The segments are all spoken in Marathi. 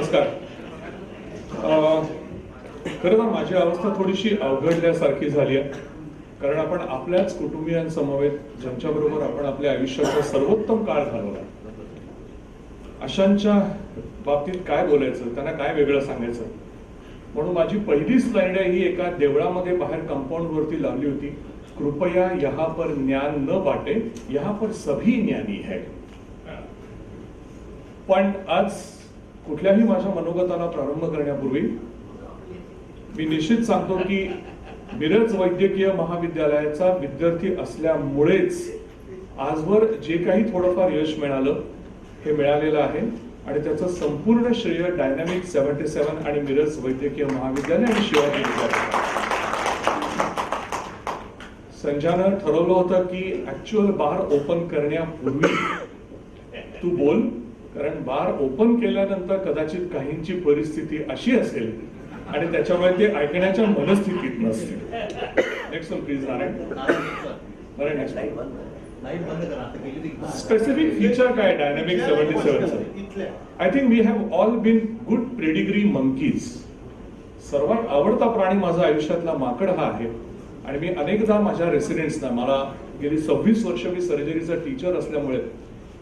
नमस्कार. खरं तर माझी अवस्था थोडीशी अवघडल्यासारखी झाली आहे, कारण आपण आपल्याच कुटुंबियांसमवेत ज्यांच्याबरोबर आपण आपल्या आयुष्याचा सर्वोत्तम काळ घालवला, अशांच्या बाबतीत काय बोलायचं, त्यांना काय वेगळं सांगायचं. म्हणून माझी पहिली स्लाइड आहे ही एका देवळामध्ये बाहेर कंपाऊंड वरती लावली होती. कृपया यहाँ पर ज्ञान न बांटे, यहाँ पर सभी ज्ञानी है. पण आज कुठल्याही माझ्या मनोगताला प्रारंभ करण्यापूर्वी मी निश्चित सांगतो की मिरज वैद्यकीय महाविद्यालयाचा विद्यार्थी असल्यामुळेच आजवर जे काही थोडंफार यश मिळालं हे मिळालेलं आहे, आणि त्याचं संपूर्ण श्रेय डायनामिक 77 आणि मिरज वैद्यकीय महाविद्यालय आणि शिवाजी विद्यापीठ. संजयनं ठरवलं होतं की ऍक्च्युअल बार ओपन करण्यापूर्वी तू बोल, कारण बार ओपन केल्यानंतर कदाचित काहींची परिस्थिती अशी असेल आणि त्याच्यामुळे ते ऐकण्याच्या मनस्थितीत नसतील. Next one please. Narayan specific feature काय डायनामिक 77चं? I think we have all been good pedigree monkeys. सर्वात आवडता प्राणी माझा आयुष्यातला माकड हा आहे, आणि मी अनेकदा माझ्या रेसिडेंट्सना, मला गेली 26 वर्ष मी सर्जरीचा टीचर असल्यामुळे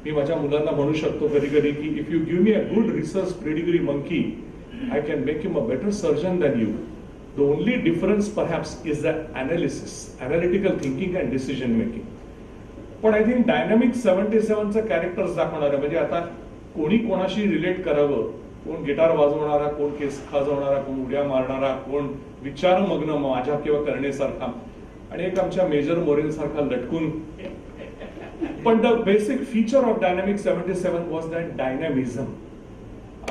मी माझ्या मुलांना म्हणू शकतो कधी कधी की if you give me a good research pedigree monkey, I can make him a better surgeon than you. The only difference perhaps is the analysis, analytical thinking and decision making. पण I think dynamic 77चं कॅरेक्टर्स दाखवणार आहे. म्हणजे आता कोणी कोणाशी रिलेट करावं, कोण गिटार वाजवणारा, कोण केस खाजवणारा, कोण उड्या मारणारा, कोण विचारमग्न माझ्या किंवा करण्यासारखा, आणि एक आमच्या मेजर मोरेल सारखा लटकून. पण the basic feature of dynamic 77 was that dynamism.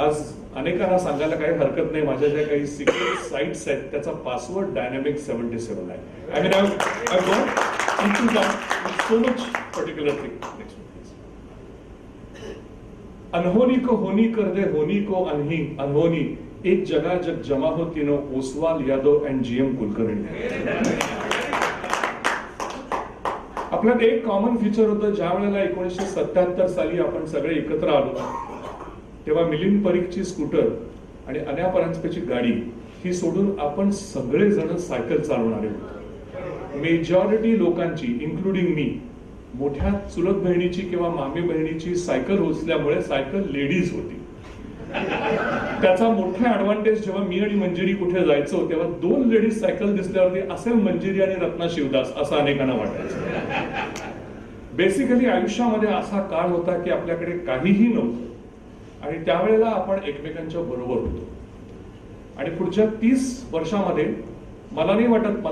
आज अनेकांना सांगायला काही हरकत नाही, माझ्या ज्या काही सिक्रेट साइट्स आहेत त्याचा पासवर्ड डायनामिक 77 आहे. I mean I got into that so much particular thing. अनहोनी को होनी कर दे, होनी को अनहोनी, एक जगह जग जमा हो तीनों, ओसवाल, यादव एंड जीएम कुलकर्णी. आपल्यात एक कॉमन फीचर होतं. ज्या वेळेला 1977 साली आपण सगळे एकत्र आलो, तेव्हा मिलिंद परीखची स्कूटर आणि अन्या परांजपेची गाडी ही सोडून आपण सगळेजण सायकल चालवणारे होतो. मेजॉरिटी लोकांची इन्क्लुडिंग मी, मोठ्या चुलत बहिणीची किंवा मामी बहिणीची सायकल उचल्यामुळे सायकल लेडीज होती. त्याचा मोठा ऍडव्हान्टेज, जेव्हा मी आणि मंजिरी कुठे जायचो तेव्हा 2 लेडीज सायकल दिसल्यावरती असेल मंजिरी आणि रत्ना शिवदास असं अनेकांना वाटायचं. बेसिकली आयुष्यामध्ये असा काळ होता की आपल्याकडे काहीही नव्हतं, आणि त्यावेळेला आपण एकमेकांच्या बरोबर होतो. आणि पुढच्या 30 वर्षामध्ये मला नाही वाटत,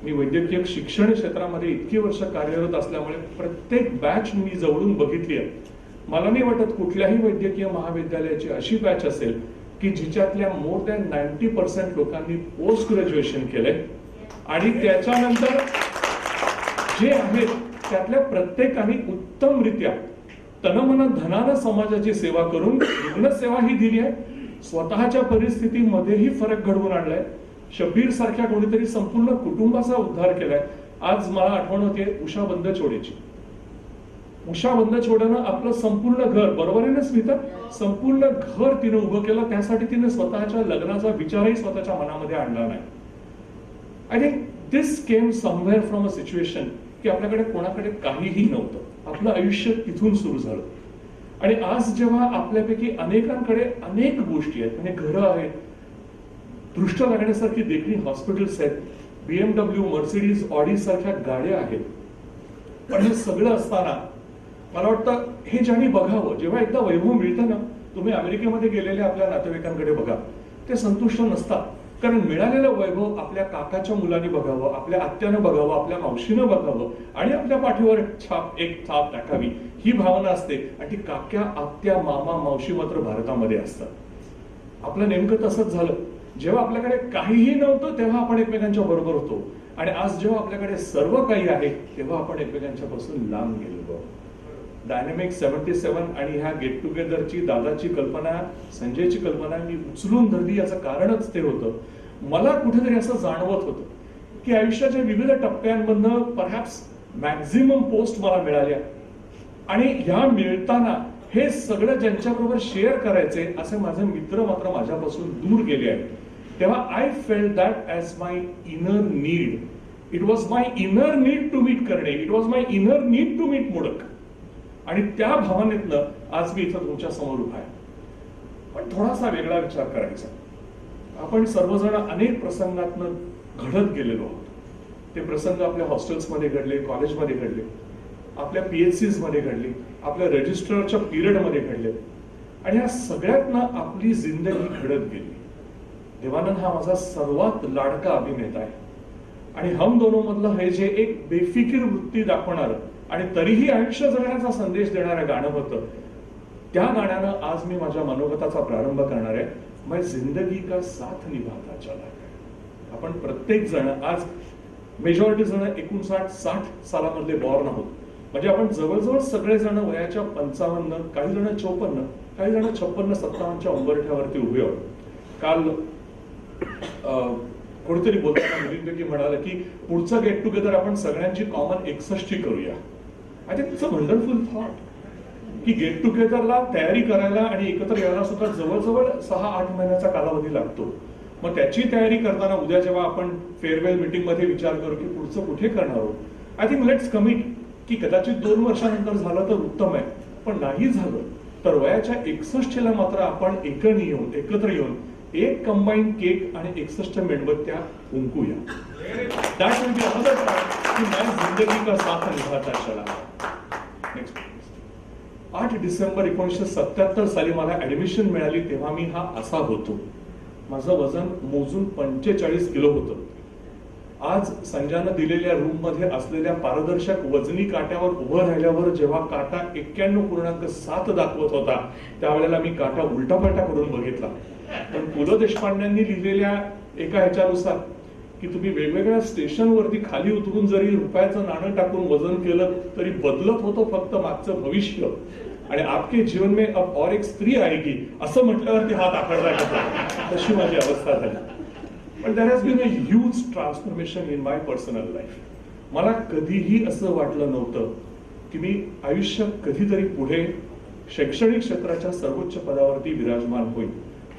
मी वैद्यकीय शिक्षण क्षेत्रामध्ये इतकी वर्ष कार्यरत असल्यामुळे प्रत्येक बॅच मी जवळून बघितली आहे. मला नाही वाटत कुठल्याही वैद्यकीय महाविद्यालयाची अशी बॅच असेल की जिच्यातल्या मोर दॅन 90% लोकांनी पोस्ट ग्रॅज्युएशन केलंय, आणि त्याच्यानंतर जे आहेत त्यातल्या प्रत्येकाने उत्तमरित्या तनमन धनानं समाजाची सेवा करून रुग्णसेवा ही दिली आहे. स्वतःच्या परिस्थितीमध्येही फरक घडवून आणलाय. शब्बीर सारख्या कोणीतरी संपूर्ण कुटुंबाचा उद्धार केलाय. आज मला आठवण होते उषा बंदछोडेची. उषा बंदछोडेनं आपलं संपूर्ण घर, बरोबर आहे ना स्मिता, संपूर्ण घर तिने उभं केलं. त्यासाठी तिने स्वतःच्या लग्नाचा विचारही स्वतःच्या मनामध्ये आणला नाही. I think this came somewhere from a situation की आपल्याकडे कोणाकडे काहीही नव्हतं. आपलं आयुष्य तिथून सुरू झालं. आणि आज जेव्हा आपल्यापैकी अनेकांकडे अनेक गोष्टी आहेत, म्हणजे घरं आहेत, दृष्ट लागण्यासारखी देखणी हॉस्पिटल्स आहेत, BMW, मर्सिडीज, ऑडी सारख्या गाड्या आहेत, पण हे सगळं असताना मला वाटतं हे ज्यांनी बघावं, जेव्हा एकदा वैभव मिळतं ना, तुम्ही अमेरिकेमध्ये गेलेले आपल्या नातेवाईकांकडे बघा, ते संतुष्ट नसतात. कारण मिळालेलं वैभव आपल्या काकाच्या मुलांनी बघावं, आपल्या आत्यानं बघावं, आपल्या मावशीनं बघावं, आणि आपल्या पाठीवर एक थाप टाकावी ही भावना असते. आणि ती काक्या, आत्या, मामा, मावशी मात्र भारतामध्ये असतात. आपलं नेमकं तसंच झालं. जेव्हा आपल्याकडे काहीही नव्हतं तेव्हा आपण एकमेकांच्या बरोबर होतो, आणि आज जेव्हा आपल्याकडे सर्व काही आहे तेव्हा आपण एकमेकांच्या पासून लांब गेलो. डायनामिक 77 आणि ह्या गेट टुगेदरची दादाची कल्पना, संजयची कल्पना मी उचलून धरली. याचं कारणच ते होतं, मला कुठेतरी असं जाणवत होतं की आयुष्याच्या विविध टप्प्यांमधनं परहॅप्स मॅक्झिमम पोस्ट मला मिळाल्या, आणि ह्या मिळताना हे सगळं ज्यांच्याबरोबर शेअर करायचे असे माझे मित्र मात्र माझ्यापासून दूर गेले आहेत. तेव्हा I felt that as my inner need. It was my inner need to meet Karane. It was my inner need to meet Modak. आणि त्या भावनेतनं आज मी इथं तुमच्या समोर उभा आहे. पण थोडासा वेगळा विचार करायचा. आपण सर्वजण अनेक प्रसंगातनं घडत गेलेलो आहोत. ते प्रसंग आपल्या हॉस्टेल्समध्ये घडले, कॉलेजमध्ये घडले, आपल्या PHCs मध्ये घडले, आपल्या रजिस्टरच्या पिरियडमध्ये घडले, आणि या सगळ्यातनं आपली जिंदगी घडत गेली. देवानंद हा माझा सर्वात लाडका अभिनेता आहे. आणि हम दोनो मधलं हे जे एक बेफिकीर वृत्ती दाखवणारं आणि तरीही आयुष्य जगण्याचा संदेश देणारं गाणं होतं, त्या गाण्यानं आज मी माझ्या मनोगताचा प्रारंभ करणार आहे. मैं जिंदगी का साथ निभाता चला. आपण प्रत्येक जण आज मेजॉरिटी जण 59-60 सालामधले बॉर्न आहोत. म्हणजे आपण जवळजवळ सगळेजण वयाच्या 55, काही जण 54, काही जण 56-57च्या उंबरठ्यावरती उभे आहोत. काल कोणीतरी बोलताना मुलींपैकी म्हणाले की पुढचं गेट टुगेदर आपण सगळ्यांची कॉमन 61 करूया. I think it's a wonderful thought की गेट टुगेदरला तयारी करायला आणि एकत्र यायला सुद्धा जवळजवळ 6-8 महिन्याचा कालावधी लागतो. मग त्याची तयारी करताना उद्या जेव्हा आपण फेअरवेल मीटिंग मध्ये विचार करू की पुढचं कुठे करणार आहोत, आय थिंक लेट्स कमिट की कदाचित 2 वर्षानंतर झालं तर उत्तम आहे. पण नाही झालं तर वयाच्या 61ला मात्र आपण एकत्र येऊन एक कंबाईन केक आणि 61 मेणबत्त्या फुंकूया. That will be another time की मैं जिंदगी का साथ निभाता चला. नेक्स्ट 8 डिसेंबर 1977 साली मला ऍडमिशन मिळाली. तेव्हा मी हा असा होतो. माझं वजन मोजून 45 किलो होतं. आज संजयनं दिलेल्या रूम मध्ये असलेल्या पारदर्शक वजनी काट्यावर उभं राहिल्यावर जेव्हा काटा 91.7 दाखवत होता, त्यावेळेला मी काटा उलटापलटा करून बघितला. पण पु ल देशपांड्यांनी लिहिलेल्या एका ह्याच्यानुसार की तुम्ही वेगवेगळ्या स्टेशनवरती खाली उतरून जरी रुपयाचं नाणं टाकून वजन केलं तरी बदलत होतं फक्त मागचं भविष्य. आणि आपके जीवन में अब और एक स्त्री आएगी असं म्हटल्यावरती हात आखडला गेला. तशी माझी अवस्था झाली. पण there has been a huge transformation in my personal life. मला कधीही असं वाटलं नव्हतं की मी आयुष्यात कधीतरी पुढे शैक्षणिक क्षेत्राच्या सर्वोच्च पदावरती विराजमान होईल.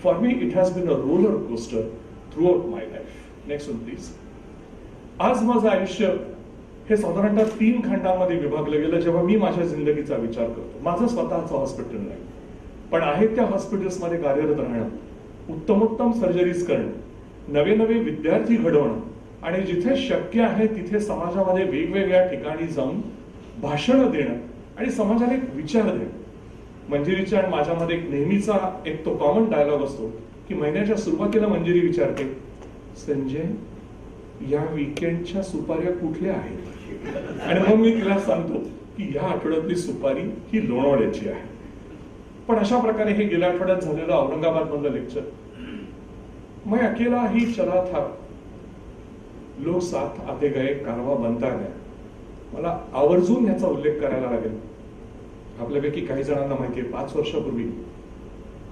For me it has been a roller coaster through out my life. Next one please. आज माझं आयुष्य हे साधारणतः 3 खंडांमध्ये विभागलं गेलं जेव्हा मी माझ्या जिंदगीचा विचार करतो. माझं स्वतःचं हॉस्पिटल नाही, पण आहे त्या हॉस्पिटल्समध्ये कार्यरत राहणं, उत्तमोत्तम सर्जरीज करणं, नवे नवे विद्यार्थी घडवणं, आणि जिथे शक्य आहे तिथे समाजामध्ये वेगवेगळ्या ठिकाणी जाऊन भाषणं देणं आणि समाजाला एक विचार देणं. मंजिरीच्या आणि माझ्यामध्ये एक नेहमीचा एक तो कॉमन डायलॉग असतो की महिन्याच्या सुरुवातीला मंजिरी विचारते, संजय या वीकेंडच्या सुपाऱ्या कुठल्या आहेत? आणि मग मी तिला सांगतो की या आठवड्यातली सुपारी ही लोणावळ्याची आहे. पण अशा प्रकारे हे गेल्या आठवड्यात झालेलं औरंगाबाद मधलं लेक्चर. मैं अकेला ही चला था, लोग साथ आते गए, कारवा बनता गया. मला आवर्जून याचा उल्लेख करायला लागेल. आपल्यापैकी काही जणांना माहिती आहे 5 वर्षापूर्वी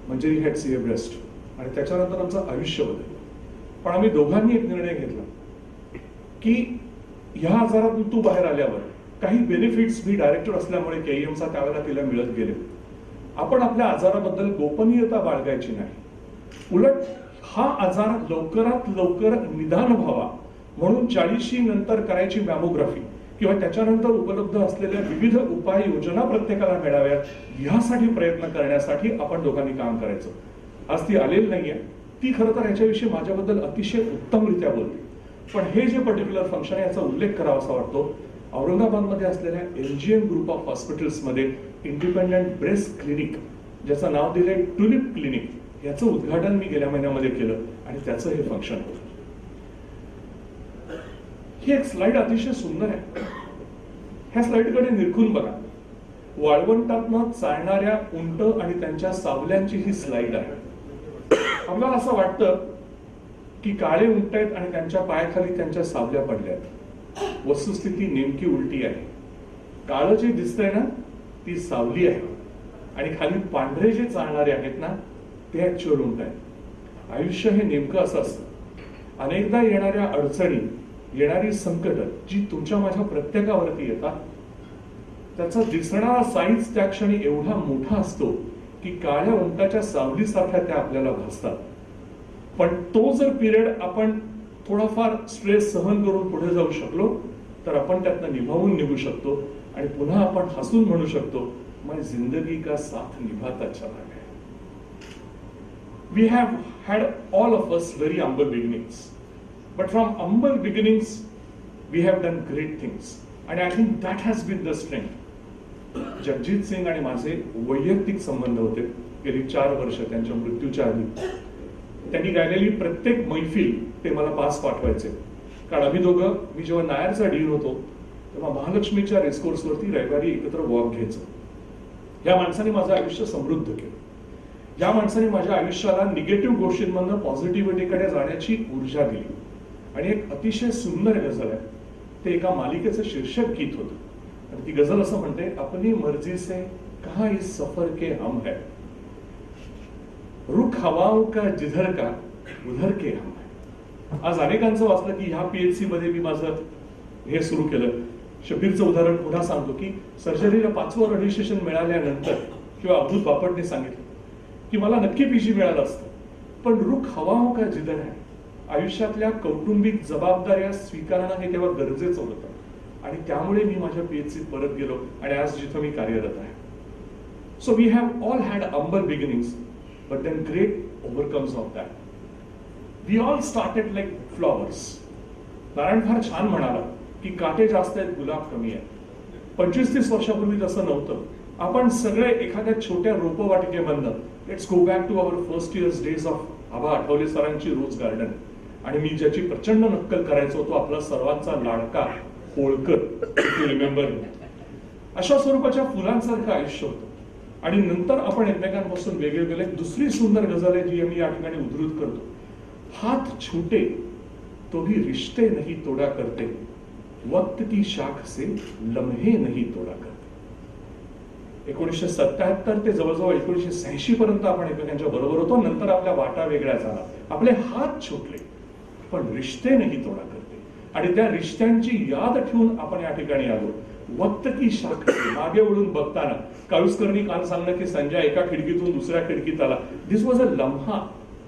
मंजिरी हॅड सीए ब्रेस्ट आणि त्याच्यानंतर आमचं आयुष्य बदललं. पण आम्ही दोघांनी एक निर्णय घेतला की ह्या आजारातून तू बाहेर आल्यावर काही बेनिफिट्स मी डायरेक्टर असल्यामुळे KEMचा त्यावेळेला तिला मिळत गेले. आपण आपल्या आजाराबद्दल गोपनीयता बाळगायची नाही. उलट हा आजार लवकरात लवकर निदान व्हावा म्हणून 40शी नंतर करायची मॅमोग्राफी किंवा त्याच्यानंतर उपलब्ध असलेल्या विविध उपाययोजना प्रत्येकाला मिळाव्यात यासाठी प्रयत्न करण्यासाठी आपण दोघांनी काम करायचं. आज ती आलेली नाहीये. ती खरं तर याच्याविषयी माझ्याबद्दल अतिशय उत्तमरित्या बोलते. पण हे जे पर्टिक्युलर फंक्शन आहे याचा उल्लेख करावा असा वाटतो. औरंगाबादमध्ये असलेल्या MGM ग्रुप ऑफ हॉस्पिटल्समध्ये इंडिपेंडंट ब्रेस्ट क्लिनिक, ज्याचं नाव दिलंय ट्युलिप क्लिनिक, याचं उद्घाटन मी गेल्या महिन्यामध्ये केलं आणि त्याचं हे फंक्शन होतं. ही एक स्लाइड अतिशय सुंदर आहे. ह्या स्लाइडकडे निरखून बघा. वाळवंटातनं चालणाऱ्या उंट आणि त्यांच्या सावल्यांची ही स्लाइड आहे. आपल्याला असं वाटतं की काळे उंट आहेत आणि त्यांच्या पायाखाली त्यांच्या सावल्या पडल्या आहेत. वस्तुस्थिती नेमकी उलटी आहे. काळं जे दिसतंय ना ती सावली आहे आणि खाली पांढरे जे चालणारे आहेत ना ते ऍक्च्युअल उंट आहेत. आयुष्य हे नेमकं असं असतं. अनेकदा येणाऱ्या अडचणी, येणारी संकट जी तुमच्या माझ्या प्रत्येकावरती येतात त्याचा दिसणारा साईज त्या क्षणी एवढा मोठा असतो की काळ्या उंटाच्या सावलीसारख्या त्या आपल्याला भासतात. पण तो जर पिरियड आपण थोडाफार स्ट्रेस सहन करून पुढे जाऊ शकलो तर आपण त्यातनं निभावून निघू शकतो आणि पुन्हा आपण हसून म्हणू शकतो, मैं जिंदगी का साथ निभाता चला गया. We have had all of us very humble beginnings, but from humble beginnings we have done great things, and I think that has been the strength. Jagjit Singh आणि माझे वैयक्तिक संबंध होते गेली 4 वर्ष त्यांच्या मृत्यूच्या आधी. त्यांनी गायलेली प्रत्येक मैफिल ते मला पास पाठवायचे, कारण आम्ही दोघं, मी जेव्हा नायरचा डीन होतो तेव्हा महालक्ष्मीच्या रेसकोर्सवरती रविवारी एकत्र वॉक घ्यायचो. या माणसाने माझं आयुष्य समृद्ध केलं. या माणसाने माझ्या आयुष्याला निगेटिव्ह गोष्टींमधनं पॉझिटिव्हिटीकडे जाण्याची ऊर्जा दिली. आणि एक अतिशय सुंदर गझल आहे, ते एका मालिकेचं शीर्षक गीत होतं. आणि ती गझल असं म्हणते, अपनी मर्जी से कहा इस सफर के हम है, रुख हवाओं का जिधर का उधर के हम है. आज अनेकांचं वाचलं की ह्या पीएचसी मध्ये मी माझं हे सुरू केलं. शबीरचं उदाहरण पुन्हा सांगतो की सर्जरीला 5वं रजिस्ट्रेशन मिळाल्यानंतर किंवा अब्दुल बापटने सांगितलं की मला नक्की पीजी मिळालं असतं, पण रुख हवाओं का जिधर है, आयुष्यातल्या कौटुंबिक जबाबदाऱ्या स्वीकारणं हे तेव्हा गरजेचं होतं. आणि त्यामुळे मी माझ्या पीएचसीत परत गेलो आणि आज जिथं मी कार्यरत आहे. So we have all had humble beginnings, but then great overcomes of that. We all started like flowers. Narayan फार छान म्हणाला की काटे जास्त आहेत, गुलाब कमी आहेत. 25-30 वर्षापूर्वी तसं नव्हतं. आपण सगळे एखाद्या छोट्या रोपवाटिकेमधनं, let's go back to our first years days of Aba Athavale सरांची रोज गार्डन, आणि मी ज्याची प्रचंड नक्कल करायचो तो आपला सर्वांचा लाडका होळकर, टू रिमेंबर. अशा स्वरूपाच्या फुलांसारखं आयुष्य होतं. आणि नंतर आपण एकमेकांपासून वेगळे गेले. दुसरी सुंदर गझल आहे जी मी या ठिकाणी उद्धृत करतो, हात छूटे तो भी रिश्ते नहीं तोडा करते, वक्त की शाख से लम्हे नहीं तोडा करते. 1977 ते जवळजवळ 1980 पर्यंत आपण एकमेकांच्या बरोबर होतो. नंतर आपल्या वाटा वेगळ्या झाला, आपले हात छुटले, पण रिश्ते नहीं तोडा करते. आणि त्या रिश्त्यांची याद ठेवून आपण या ठिकाणी आलो. वक्त की शाख से, मागे वळून बघताना काळुसकरनी काल सांगणं की संजय एका खिडकीतून दुसऱ्या खिडकीत आला. दिस वॉज अ लम्हा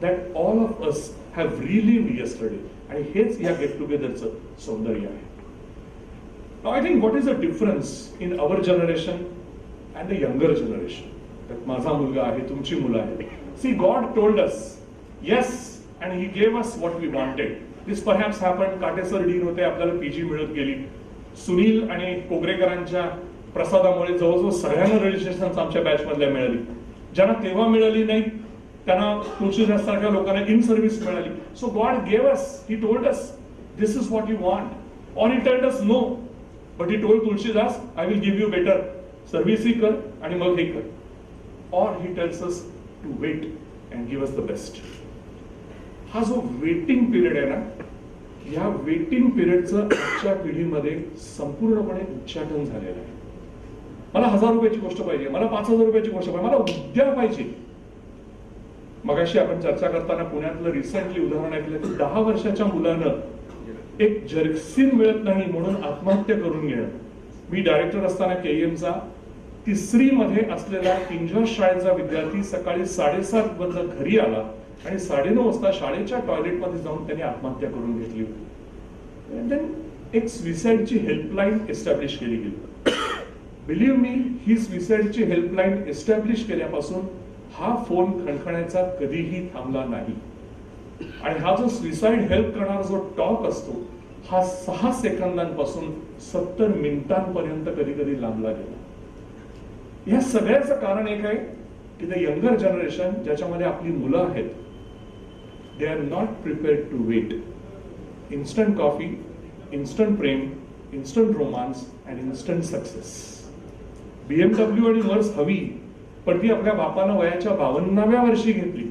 that all of us have relived yesterday. आणि हेच या गेट टुगेदरचं सौंदर्य आहे. Now, I think what is the difference in our generation and the younger generation? त्यात माझा मुलगा आहे, तुमची मुलं आहे. See, God told us, yes, and He gave us what we wanted. This perhaps happened. Kate sir dean होते, आपल्याला पीजी मिळत गेली. सुनील आणि कोगरेकरांच्या प्रसादामुळे जवळजवळ सगळ्यांना रजिस्ट्रेशन आमच्या बॅच मधल्या मिळाली. ज्यांना तेव्हा मिळाली नाही त्यांना तुळशीदास सारख्या लोकांना इन सर्व्हिस मिळाली. So God gave us, he told us this is what you want, or he told us no, but he told Tulshidas I will give you better service ही कर आणि मग हे कर. Or he tells us to wait and give us the best. हा जो वेटिंग पिरियड आहे ना, या वेटिंग पिरियडचं आजच्या पिढीमध्ये संपूर्णपणे उच्चाटन झालेलं आहे. मला 1000 रुपयाची गोष्ट पाहिजे, मला 5000 रुपयाची गोष्ट पाहिजे, मला उद्या पाहिजे. मगाशी आपण चर्चा करताना पुण्यातलं रिसेंटली उदाहरण ऐकलं की 10 वर्षाच्या मुलानं एक जर्किन मिळत नाही म्हणून आत्महत्या करून घेणं. मी डायरेक्टर असताना केईएमचा 3री मध्ये असलेला किंजॉस शाळेचा विद्यार्थी सकाळी 7:30 वाजता घरी आला आणि 9:30 वाजता शाळेच्या टॉयलेटमध्ये जाऊन त्यांनी आत्महत्या करून घेतली होती. देन एक सुसाइडची हेल्पलाईन एस्टॅब्लिश केली गेली. बिलीव्ह मी, ही सुसाइडची हेल्पलाईन एस्टॅब्लिश केल्यापासून हा फोन खणखणायचा कधीही थांबला नाही. आणि हा जो सुसाइड हेल्प करणारा जो टॉक असतो हा 6 सेकंदांपासून 70 मिनिटांपर्यंत कधी कधी लांबला गेला. या सगळ्याचं कारण एक आहे की द यंगर जनरेशन, ज्याच्यामध्ये आपली मुलं आहेत, they are not prepared to wait. Instant coffee, instant प्रेम, instant romance and instant success. BMW आणि मर्स हवी, पण ती आपल्या बापानं वयाच्या 52व्या वर्षी घेतली.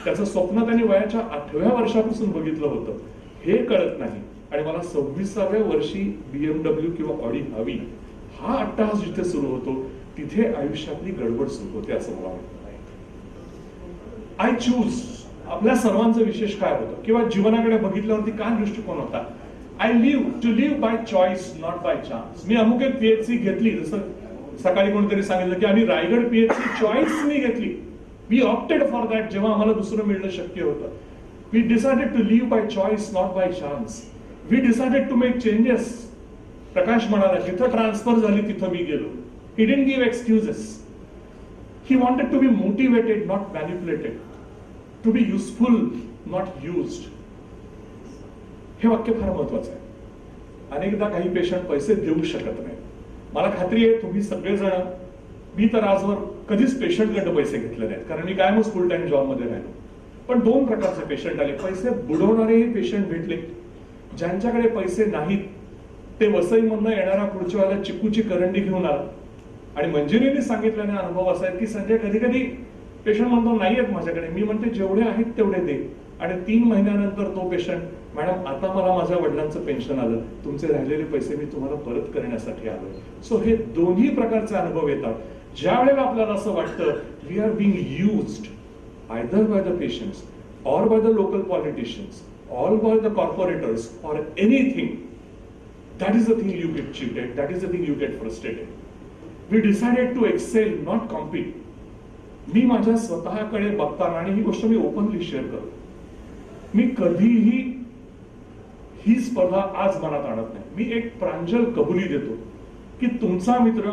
त्याचं स्वप्न त्यांनी वयाच्या 8व्या वर्षापासून बघितलं होतं, हे कळत नाही. आणि मला 26व्या वर्षी BMW किंवा ऑडी हवी, हा अट्टहास जिथे सुरू होतो तिथे आयुष्यातली गडबड सुरू होते असं मला वाटतं. आय चूज, आपल्या सर्वांचं विशेष काय होतं किंवा जीवनाकडे बघितल्यावरती काय दृष्टिकोन होता? I live to live by choice, not by chance. मी अमुक एक पीएचसी घेतली, जसं सकाळी कोणतरी सांगितलं की आम्ही रायगड पीएचची चॉईस मी घेतली. वी ऑप्टेड फॉर दॅट जेव्हा आम्हाला दुसरं मिळणं शक्य होतं. We decided to live by choice, not by chance. We decided to make changes. Prakash म्हणाला जिथं ट्रान्सफर झाली तिथं मी गेलो. He didn't give excuses. He wanted to be motivated, not manipulated. To be useful, not used. हे वाक्य फार महत्वाचं आहे. अनेकदा काही पेशंट पैसे देऊ शकत नाही. मला खात्री आहे तुम्ही सगळेजण, मी तर आजवर कधीच पेशंटकडे पैसे घेतले नाहीत कारण मी कायमच फुल टाइम जॉब मध्ये राहिलो. पण दोन प्रकारचे पेशंट आले. पैसे बुडवणारेही पेशंट भेटले. ज्यांच्याकडे पैसे नाहीत ते वसईमधनं येणारा पुढच्या वेळेला चिकूची करंडी घेऊन आला. आणि मंजिरीने सांगितल्याने अनुभव असा आहे की संजय कधी कधी पेशंट म्हणतो नाही आहेत माझ्याकडे. मी म्हणते जेवढे आहेत तेवढे दे. आणि 3 महिन्यानंतर तो पेशंट, मॅडम आता मला माझ्या वडिलांचं पेन्शन आलं, तुमचे राहिलेले पैसे मी तुम्हाला परत करण्यासाठी आलोय. सो हे दोन्ही प्रकारचे अनुभव येतात. ज्या वेळेला आपल्याला असं वाटतं we are being used either by the patients or by the local politicians or by the corporators or anything, that is the thing you get cheated, that is the thing you get frustrated. We decided to excel, not compete. मी माझ्या स्वतःकडे बघताना, आणि ही गोष्ट मी ओपनली शेअर करतो, मी कधीही ही स्पर्धा आज मनात आणत नाही. मी एक प्रांजल कबुली देतो की तुमचा मित्र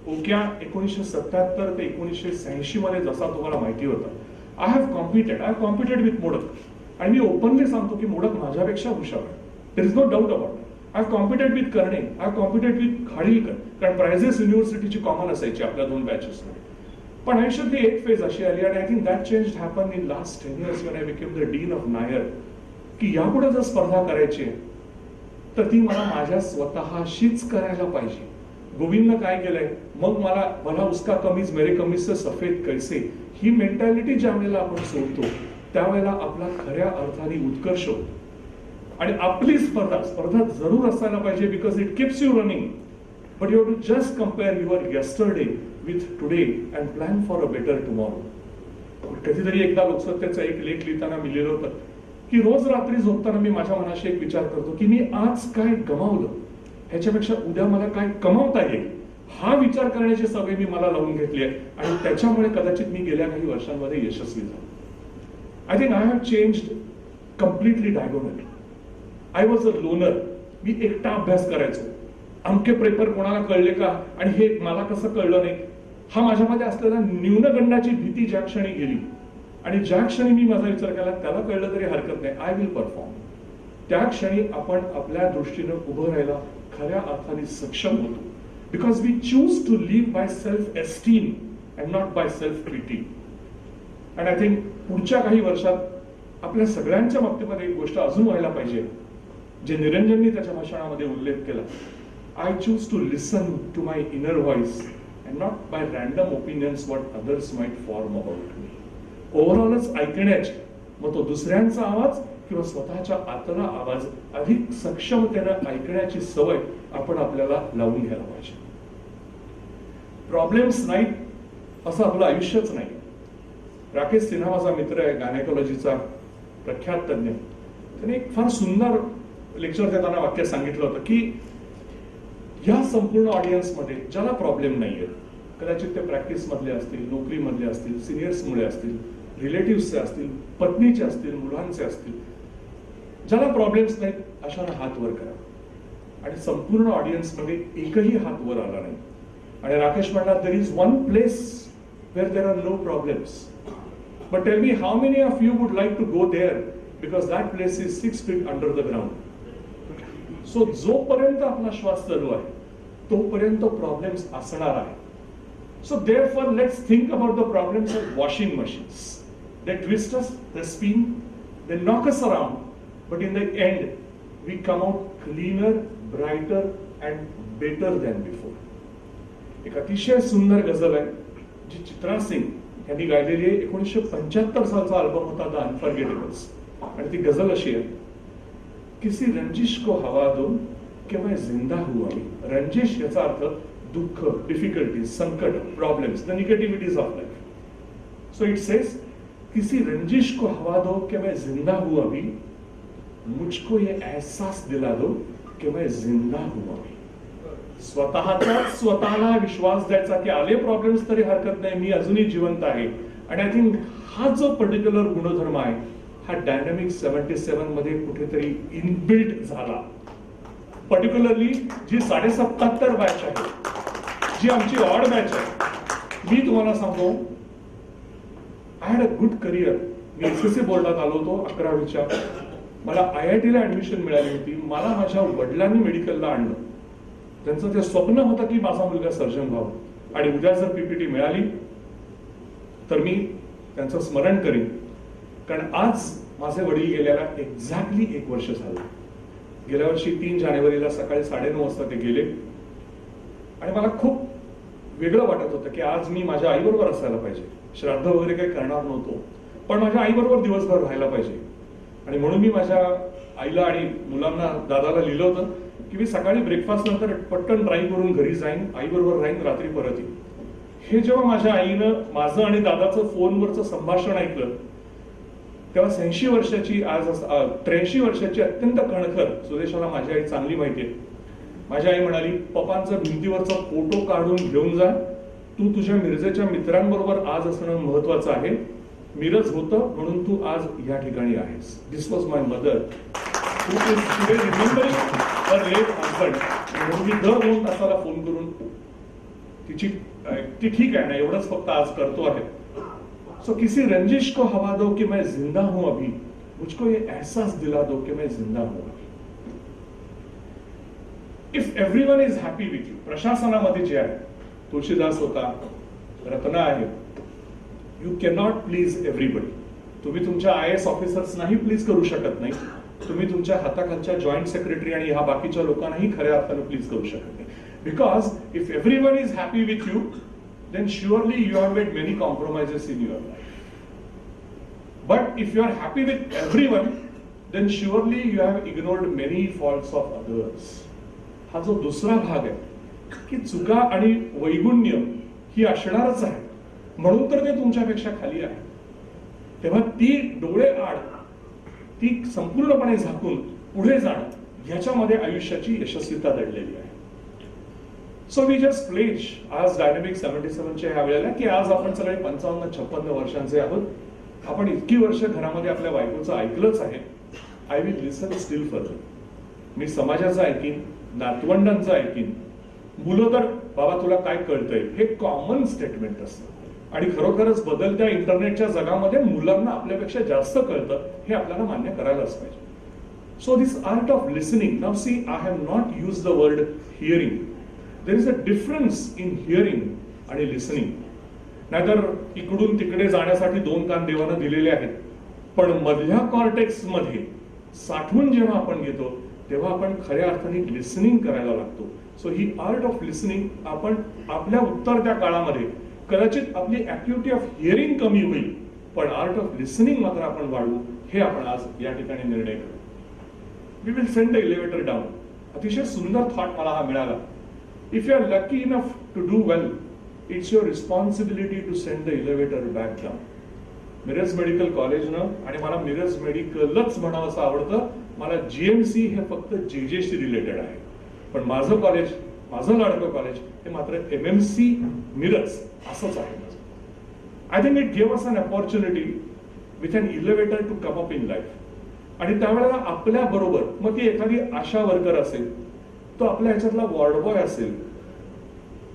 ओक्या 1977 ते 1986 मध्ये जसा तुम्हाला माहिती होता, I have competed with Modak. आणि मी ओपनली सांगतो की मोडक माझ्यापेक्षा हुशार आहे. There is no doubt about it. I competed with Karane, I competed with Khadilkar, कारण प्राइजेस युनिव्हर्सिटीची कॉमन असायची आपल्या 2 बॅचेस मध्ये. पण आयुष्यातली एक फेज अशी आली, आणि I think that change happen in last 10 years when I became the dean of Nair, की यापुढे जर स्पर्धा करायची तर ती मला माझ्या स्वतःशीच करायला पाहिजे. गोविंदनं काय केलंय, मग मला भला उसका कमीज मेरे कमीज से सफेद कैसे, ही मेंटॅलिटी ज्या वेळेला आपण सोडतो त्यावेळेला आपला खऱ्या अर्थाने उत्कर्ष होतो. आणि आपली स्पर्धा जरूर असायला पाहिजे, because it keeps you running. But you have to just compare your yesterday with today and plan for a better tomorrow. कधीतरी एकदा लोकसत्तेचा एक लेख लिहिताना मी लिहिलं होतं की रोज रात्री झोपताना मी माझ्या मनाशी एक विचार करतो की मी आज काय गमावलं ह्याच्यापेक्षा उद्या मला काय कमावता येईल, हा विचार करण्याची सवय मी मला लावून घेतली आहे. आणि त्याच्यामुळे कदाचित मी गेल्या काही वर्षांमध्ये यशस्वी झालो. I think I have changed completely diagonal. I was a loner. मी एकटा अभ्यास करायचो. अमके पेपर कोणाला कळले का आणि हे मला कसं कळलं नाही, हा माझ्यामध्ये असलेला न्यूनगंडाची भीती ज्या क्षणी गेली आणि ज्या क्षणी मी माझा विचार केला त्याला कळलं तरी हरकत नाही, आय विल परफॉर्म, त्या क्षणी आपण आपल्या दृष्टीनं उभं राहायला खऱ्या अर्थाने सक्षम होतो. Because we choose to live by self esteem and not by self pity. And I think पुढच्या काही वर्षात आपल्या सगळ्यांच्या बाबतीमध्ये एक गोष्ट अजून व्हायला पाहिजे, जे निरंजननी त्याच्या भाषणामध्ये उल्लेख केला. I choose to listen to my inner voice and not by random opinions what others might form about me. ओव्हरऑलच ऐकण्याची, मग तो दुसऱ्यांचा आवाज किंवा स्वतःच्या आतला आवाज अधिक सक्षमतेनं ऐकण्याची सवय आपण आपल्याला लावून घ्यायला पाहिजे. प्रॉब्लेम्स नाहीत असं आपलं आयुष्यच नाही. राकेश सिन्हा माझा मित्र आहे, गायनेकॉलॉजीचा प्रख्यात तज्ञ. त्याने एक फार सुंदर लेक्चर देताना वाक्य सांगितलं होतं की या संपूर्ण ऑडियन्समध्ये ज्याला प्रॉब्लेम नाहीये, कदाचित ते प्रॅक्टिस मधले असतील, नोकरी मधले असतील, सिनियर्स मुळे असतील, रिलेटिव्हचे असतील, पत्नीचे असतील, मुलांचे असतील, ज्याला प्रॉब्लेम्स नाहीत अशाला हात वर करा. आणि संपूर्ण ऑडियन्स मध्ये एकही हात वर आला नाही. आणि राकेश म्हणला there is one place where there are no problems, but tell me how many of you would like to go there, because that place is 6 feet under the ground. So जोपर्यंत आपला श्वास चालू आहे तोपर्यंत प्रॉब्लेम्स असणार आहे. So therefore, let's think about the problems of washing machines. They twist us, they spin, they knock us around, but in the end, we come out cleaner, brighter, and better than before. एक अतिशय सुंदर गझल आहे जी चित्रा सिंग यांनी गायलेली आहे. 1975 सालचा अल्बम होता द अनफॉरगेटेबल्स. आणि ती गझल अशी आहे, किसी रंजिश को हवा दो कि मैं जिंदा हुआ. रंजिश याचा अर्थ दुःख, डिफिकल्टीज, संकट, problems, the निगेटिविटीज of life. So it says किसी रंजिश को हवा दो कि मैं जिंदा हूं अभी, मुझको ये एहसास दिला दो कि मैं जिंदा हूं अभी. स्वतःला विश्वास द्यायचा की आले प्रॉब्लेम्स तरी हरकत नाही, मी अजूनही जिवंत आहे. आणि आय थिंक हा जो पर्टिक्युलर गुणधर्म आहे हा डायनामिक 77 मध्ये कुठेतरी इनबिल्ट झाला. पर्टिक्युलरली जी 77 बॅच आहे, जी आमची ऑड बॅच आहे, मी तुम्हाला सांगतो I had a good career. Me SSC बोर्डात आलो होतो 11वीच्या. मला IIT ला ऍडमिशन मिळाली होती. मला माझ्या वडिलांनी मेडिकलला आणलं. त्यांचं ते स्वप्न होतं की माझा मुलगा सर्जन व्हावा. आणि उद्या जर PPT मिळाली तर मी त्यांचं स्मरण करीन, कारण आज माझे वडील गेल्याला एक्झॅक्टली 1 वर्ष झालं. गेल्या वर्षी 3 जानेवारीला सकाळी 9:30 वाजता ते गेले. आणि मला खूप वेगळं वाटत होतं की आज मी माझ्या आईबरोबर असायला पाहिजे. श्राद्ध वगैरे काही करणार नव्हतो, पण माझ्या आईबरोबर दिवसभर राहायला पाहिजे. आणि म्हणून मी माझ्या आईला आणि मुलांना, दादाला लिहिलं होतं की मी सकाळी ब्रेकफास्ट नंतर पटकन ड्राईव्ह करून घरी जाईन, आईबरोबर राहीन, रात्री परत येईन. हे जेव्हा माझ्या आईनं माझं आणि दादाचं फोनवरचं संभाषण ऐकलं तेव्हा 86 वर्षाची, आज 83 वर्षाची अत्यंत कणखर, सुदेशाला माझी आई चांगली माहिती आहे, माझी आई म्हणाली, पप्पांचा भिंतीवरचा फोटो काढून घेऊन जा, तू तुझ्या मिरजेच्या मित्रांबरोबर आज असणं महत्वाचं आहे. मिरज होतं म्हणून तू आज या ठिकाणी आहेस. This was my mother who is today remembering her late husband. म्हणून मी दर 2 तासाला फोन करून ती ठीक आहे ना एवढंच फक्त आज करतो आहे. सो किसी रंजिश को हवा दो कि मैं जिंदा हूं अभी, मुझको ये एहसास दिला दो कि मैं जिंदा हूं अभी. If everyone is happy with you, प्रशासनामध्ये जे आहे, तुळशीदास होता, रत्ना आहे, यू कॅनॉट प्लीज एव्हरीबडी. तुम्ही तुमच्या IAS ऑफिसर्स नाही प्लीज करू शकत नाही. तुम्ही तुमच्या हाताखालच्या जॉईंट सेक्रेटरी आणि ह्या बाकीच्या लोकांनाही खऱ्या अर्थाने प्लीज करू शकत नाही. Because if everyone is happy with you, then surely you have made many compromises in your life. But if you are happy with everyone, then surely you have ignored many faults of others. हा जो दुसरा भाग आहे की चुका आणि वैगुण्य ही असणारच आहे, म्हणून तर ते तुमच्यापेक्षा खाली आहे. तेव्हा ती डोळे आड, ती संपूर्णपणे झाकून पुढे जाणं, याच्यामध्ये आयुष्याची यशस्वीता दडलेली आहे. सो वी जस्ट प्लेज आज डायनामिक 77च्या ह्या वेळेला की आज आपण सगळे 55-56 वर्षांचे आहोत. आपण इतकी वर्ष घरामध्ये आपल्या बायकोचं ऐकलंच आहे. I will listen still further. मी समाजाचं ऐकीन, नातवंडांचं ऐकीन. मुलं तर बाबा तुला काय कळतंय, हे कॉमन स्टेटमेंट असतं. आणि खरोखरच बदलत्या इंटरनेटच्या जगामध्ये मुलांना आपल्यापेक्षा जास्त कळतं, हे आपल्याला मान्य करायलाच पाहिजे. So this art of listening, now see I have not use the word hearing. There is a difference in hearing आणि लिसनिंग. नाहीतर इकडून तिकडे जाण्यासाठी 2 कान देवानं दिलेले आहेत, पण मधल्या कॉर्टेक्स मध्ये साठवून जेव्हा आपण घेतो तेव्हा आपण खऱ्या अर्थाने लिसनिंग करायला लागतो. So he art of listening आपण आपल्या उतरत्या काळामध्ये कदाचित आपली ऍक्टिव्हिटी ऑफ हिअरिंग कमी होईल, पण आर्ट ऑफ लिसनिंग मात्र आपण वाढवू, हे आपण आज या ठिकाणी निर्णय करू. We will send the elevator down. अतिशय सुंदर थॉट मला हा मिळाला. If you are lucky enough to do well, it's your responsibility to send the elevator back down. Miraj medical कॉलेजनं, आणि मला मिरज मेडिकलच म्हणावं असं आवडतं, मला GMC हे फक्त JJशी रिलेटेड आहे, पण माझं कॉलेज, माझं लाडकं कॉलेज हे मात्र MMC मिरज असंच आहे. I think it gave us an opportunity with an elevator to come up in life. आणि त्यावेळेला आपल्या बरोबर मग ती एखादी आशा वर्कर असेल, तो आपल्या ह्याच्यातला वॉर्ड बॉय असेल.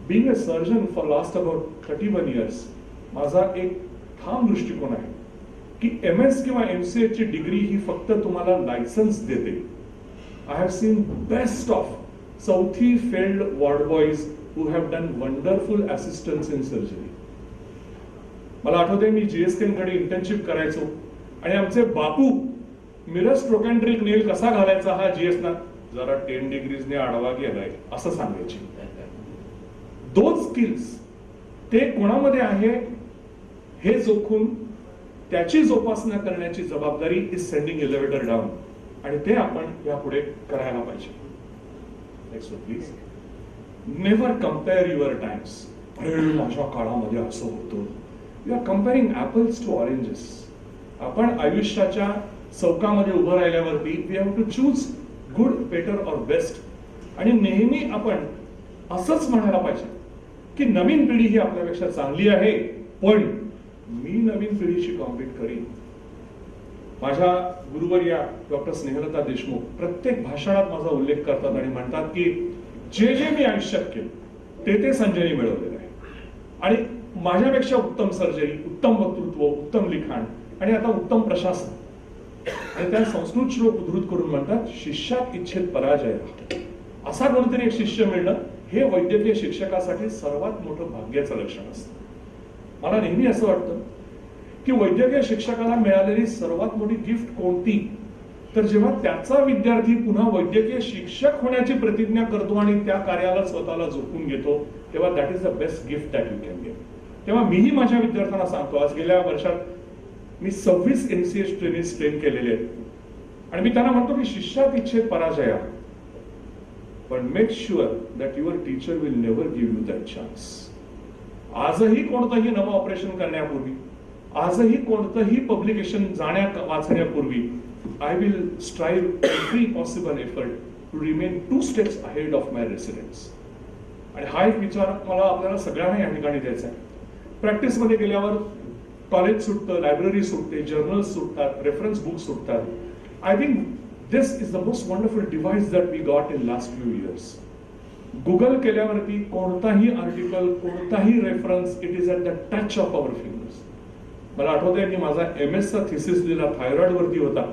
Being a surgeon for last about 31 years, माझा एक ठाम दृष्टिकोन आहे की MS किंवा MCA ची डिग्री ही फक्त तुम्हाला लायसन्स देते. I have seen best of चौथी failed ward boys who have done wonderful assistance in surgery. मला आठवते मी GSK कडे इंटर्नशिप करायचो आणि आमचे बापू मिरज ट्रोकॅन्ड्रिक नेल कसा घालायचा हा GS ना जरा 10 डिग्रीजने आडवा गेलाय असं सांगायचे. दोन स्किल्स ते कोणामध्ये आहे हे जोखून त्याची जोपासना करण्याची जबाबदारी इज सेंडिंग एलिव्हेटर डाऊन, आणि ते आपण यापुढे करायला पाहिजे. Next please. Never compare your times. अरे माझ्या काळामध्ये असं होतं. You are comparing apples to oranges. आपण आयुष्याच्या चौकामध्ये उभं राहिल्यावरती we have to choose good, better और बेस्ट. आणि नेहमी आपण असंच म्हणायला पाहिजे की नवीन पिढी ही आपल्यापेक्षा चांगली आहे, पण मी नवीन पिढीशी कॉम्पिट करीन. माझ्या गुरुवर्या डॉक्टर स्नेहलता देशमुख प्रत्येक भाषणात माझा उल्लेख करतात आणि म्हणतात की जे जे मी आयुष्यात केलं ते संजयने मिळवलेलं आहे. आणि माझ्यापेक्षा उत्तम सर्जरी, उत्तम वक्तृत्व, उत्तम लिखाण आणि आता उत्तम प्रशासन. आणि त्या संस्कृत श्लोक उद्धृत करून म्हणतात, शिष्यात इच्छेत पराजय. असा कोणतरी एक शिष्य मिळणं हे वैद्यकीय शिक्षकासाठी सर्वात मोठं भाग्याचं लक्षण असतं. मला नेहमी असं वाटतं की वैद्यकीय शिक्षकाला मिळालेली सर्वात मोठी गिफ्ट कोणती, तर जेव्हा त्याचा विद्यार्थी पुन्हा वैद्यकीय शिक्षक होण्याची प्रतिज्ञा करतो आणि त्या कार्याला स्वतःला झोकून घेतो, तेव्हा that is the best gift that you can give. तेव्हा मीही माझ्या विद्यार्थ्यांना सांगतो, आज गेल्या वर्षात मी 26 MCS ट्रेनिंग ट्रेन केलेले आहेत आणि मी त्यांना म्हणतो की शिष्यात इच्छेत पराजय, पण make sure that your teacher will never give you that chance. आजही कोणतंही नवं ऑपरेशन करण्यापूर्वी, आजही कोणतंही publication वाचण्यापूर्वी I will strive every possible effort to remain 2 steps ahead of my residents. आणि हा एक विचार मला आपल्याला सगळ्यांना या ठिकाणी द्यायचा आहे. प्रॅक्टिसमध्ये गेल्यावर कॉलेज सुटतं, लायब्ररी सुटते, जर्नल्स सुटतात, रेफरन्स बुक सुटतात. I think this is the most wonderful device that we got in last few years. Google केल्यावरती कोणताही आर्टिकल, कोणताही reference, it is at the touch of our fingers. मला आठवतंय मी माझा MS चा थिसिस लिहिला, थायरॉइड वरती होता.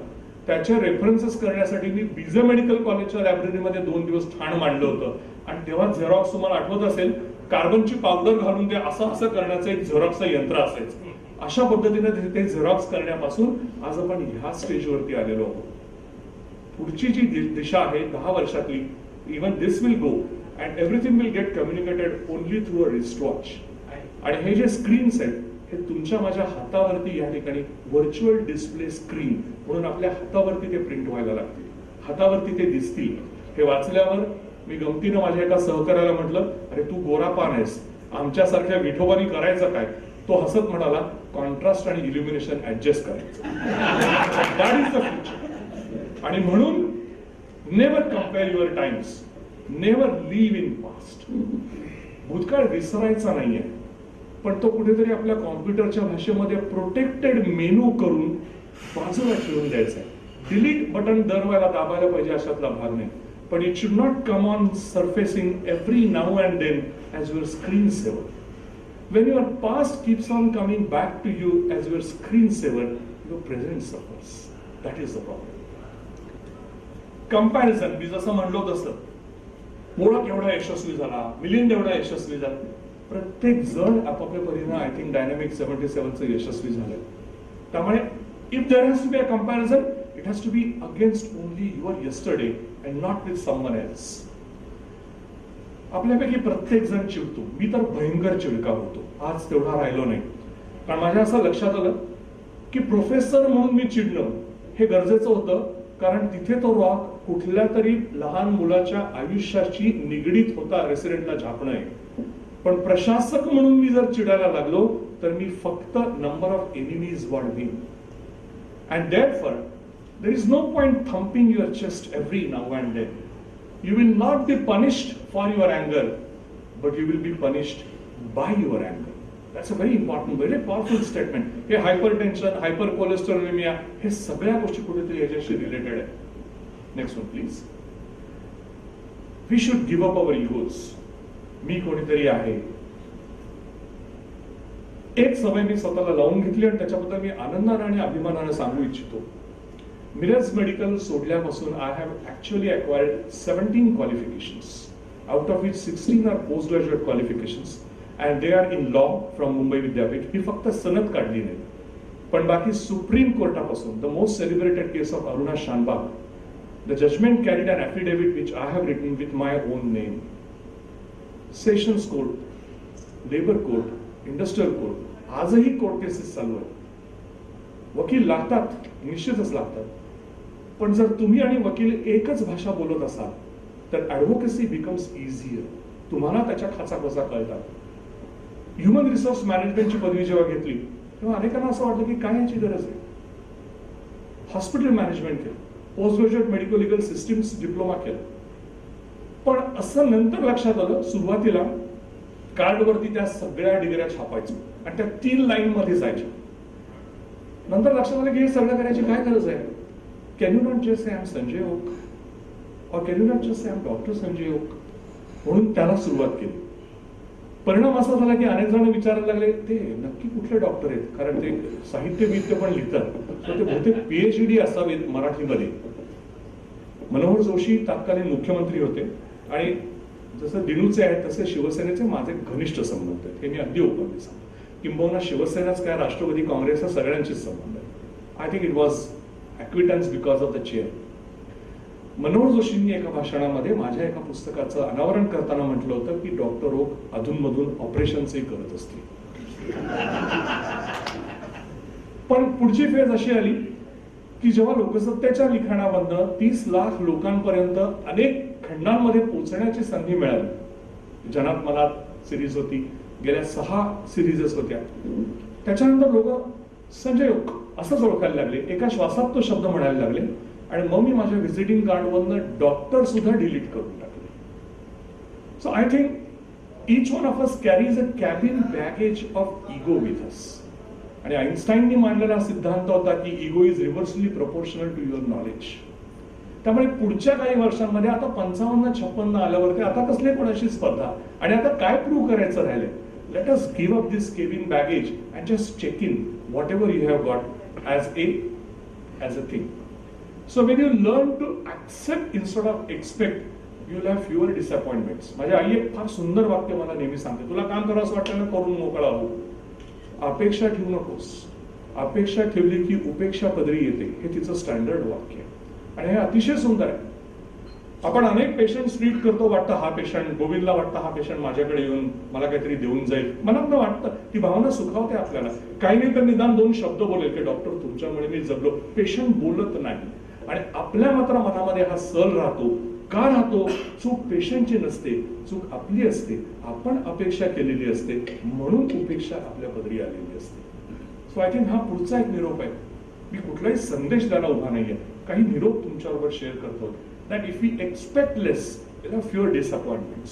त्याचे रेफरन्सेस करण्यासाठी मी बीजे मेडिकल कॉलेजच्या लायब्ररीमध्ये 2 दिवस ठाण मांडलं होतं. आणि तेव्हा झेरॉक्स, तुम्हाला आठवत असेल, कार्बनची पावडर घालून ते असं करण्याचं एक झेरॉक्सचं यंत्र असायचं. अशा पद्धतीने ते झेरॉक्स करण्यापासून आज आपण ह्या स्टेजवरती आलेलो आहोत. पुढची जी दिशा आहे 10 वर्षातली, even this will go and everything will get communicated only through a wrist watch. आणि हे जे स्क्रीन्स आहेत हे तुमच्या माझ्या हातावरती या ठिकाणी व्हर्च्युअल डिस्प्ले स्क्रीन म्हणून आपल्या हातावरती ते प्रिंट व्हायला लागतील, हातावरती ते दिसतील. हे वाचल्यावर मी गमतीनं माझ्या एका सहकार्याला म्हटलं, अरे तू गोरा पान आहेस, आमच्यासारख्या विठोबानी करायचं काय? तो हसत म्हणाला, कॉन्ट्रास्ट आणि इल्युमिनेशन ऍडजस्ट करायचं. That is the future. आणि म्हणून never compare your times, never live in past. भूतकाळ विसरायचा नाहीये, पण तो कुठेतरी आपल्या कॉम्प्युटरच्या भाषेमध्ये प्रोटेक्टेड मेनू करून बाजूला ठेवून द्यायचा आहे. डिलीट बटन दरवेळेला दाबायला पाहिजे अशातला भाग नाही, पण it should not come on surfacing every now and then as your screen saver. When your past keeps on coming back to you as your screensaver, your present suffers. That is the problem. Comparison, मी जसं म्हणलो तसं, मोळक एवढा यशस्वी झाला, मिलिंद एवढा यशस्वी झाला, प्रत्येक जण आपापल्या परीने आय थिंक डायनामिक 77चं यशस्वी झालं. त्यामुळे if there has to be a comparison, it has to be against only your yesterday and not with someone else. आपल्यापैकी प्रत्येक जण चिडतो. मी तर भयंकर चिडका होतो, आज तेवढा राहिलो नाही. कारण माझ्या असं लक्षात आलं की प्रोफेसर म्हणून मी चिडणं हे गरजेचं होतं, कारण तिथे तो रॉक कुठल्या तरी लहान मुलाच्या आयुष्याची निगडीत होता, रेसिडेंटला झापणं आहे. पण प्रशासक म्हणून मी जर चिडायला लागलो तर मी फक्त नंबर ऑफ एनिमीज वाढवीन. And therefore there is no point thumping your chest every now and then. You will not be punished for your anger, but you will be punished by your anger. That's a very important, very powerful statement. हे hypertension, hypercholesterolemia, हे सगळ्या गोष्टी कुठेतरी याच्याशी रिलेटेड आहे. Next one please. We should give up our egos. मी कोणीतरी आहे. एक सवय मी स्वतःला लावून घेतली आणि त्याच्याबद्दल मी आनंदाने आणि अभिमानाने सांगू इच्छितो. मिरज मेडिकल सोडल्यापासून I have actually acquired 17 qualifications, out of which 16 are post graduate qualifications and they are in law from Mumbai विद्यापीठ. ही फक्त सनद काढली नाही, पण बाकी सुप्रीम कोर्टापासून the most celebrated case of Aruna Shanbaug, the judgment carried an affidavit which I have written with my own name, sessions court, labour court, industrial court, आजही कोर्ट केसेस चालू आहेत. वकील लागतात, निश्चितच लागतात, पण जर तुम्ही आणि वकील एकच भाषा बोलत असाल तर ऍडव्होकेसी बिकम्स इझियर. तुम्हाला त्याच्या खाचा कसा कळतात. ह्युमन रिसोर्स मॅनेजमेंटची पदवी जेव्हा घेतली तेव्हा अनेकांना असं वाटलं की काय याची गरज आहे. हॉस्पिटल मॅनेजमेंट केलं, post graduate medico legal systems diploma केला, पण असं नंतर लक्षात आलं, सुरुवातीला कार्डवरती त्या सगळ्या डिग्र्या छापायचो आणि त्या 3 लाईन मध्ये जायच्या. नंतर लक्षात आलं की हे सगळं करायची काय गरज आहे. Can you not just say I am Sanjay Oak और can you not just say I am doctor Sanjay Oak, म्हणून त्याला सुरुवात केली. परिणाम असा झाला की अनेक जण विचारायला लागले ते नक्की कुठले डॉक्टर आहेत, कारण ते साहित्यविद्य पण लिहितात, तर ते बहुतेक PhD असावेत मराठीमध्ये. मनोहर जोशी तत्कालीन मुख्यमंत्री होते आणि जसं दिनूचे आहेत तसे शिवसेनेचे माझे घनिष्ठ संबंध आहेत, हे मी अगदी ओपनली सांगतो. किंबहुना शिवसेनाच काय राष्ट्रवादी काँग्रेस सगळ्यांचेच संबंध आहेत. I think it was acquaintance because of the chair. Manohar जोशींनी एका भाषणामध्ये माझ्या एका पुस्तकाचं अनावरण करताना म्हटलं होतं की डॉक्टर ओक अधूनमधून ऑपरेशनचंही करत असतील. पण पुढची फेज अशी आली की जेव्हा लोकसत्तेच्या लिखाणामधनं 30 लाख लोकांपर्यंत अनेक खंडांमध्ये पोहोचण्याची संधी मिळाली. जनात मनात सिरीज होती, गेल्या 6 सिरीजेस होत्या. त्याच्यानंतर लोक संजय ओक असंच ओळखायला लागले, एका श्वासात तो शब्द म्हणायला लागले आणि मग मी माझ्या व्हिजिटिंग कार्डवरनं डॉक्टर सुद्धा डिलीट करून टाकले. So I think each one of us carries a cabin baggage of ego with us. आणि आईन्स्टाईननी मांडलेला सिद्धांत होता की ego is reversely proportional to your knowledge. त्यामुळे पुढच्या काही वर्षांमध्ये आता 55-56 आल्यावरती आता कसले कोणाशी स्पर्धा आणि आता काय प्रूव्ह करायचं राहिले. Let us give up this cabin baggage and just check in whatever you have got as a thing. So when you learn to accept instead of expect, you will have fewer disappointments. माझी आई एक फार सुंदर वाक्य मला नेहमी सांगते, तुला काम करावं असं वाटतं ना, करून मोकळा हो. अपेक्षा ठेवू नकोस. अपेक्षा ठेवली की उपेक्षा पदरी येते, हे तिचं स्टँडर्ड वाक्य आहे आणि हे अतिशय सुंदर आहे. आपण अनेक पेशंट ट्रीट करतो, वाटतं हा पेशंट, गोविंदला वाटतं हा पेशंट माझ्याकडे येऊन मला काहीतरी देऊन जाईल, मनात वाटतं, ती भावना सुखावते आपल्याला. काही नाही तर निदान 2 शब्द बोलेल की डॉक्टर तुमच्यामुळे मी जगलो. पेशंट बोलत नाही आणि आपल्या मात्र मनामध्ये हा सल राहतो. का राहतो? चूक पेशंटची नसते, चूक आपली असते. आपण अपेक्षा केलेली असते म्हणून उपेक्षा आपल्या पदरी आलेली असते. सो आय थिंक हा पुढचा एक निरोप आहे. मी कुठलाही संदेश द्यायला उभा नाहीये, काही निरोप तुमच्याबरोबर शेअर करतो. That if we expect less will have fewer disappointments.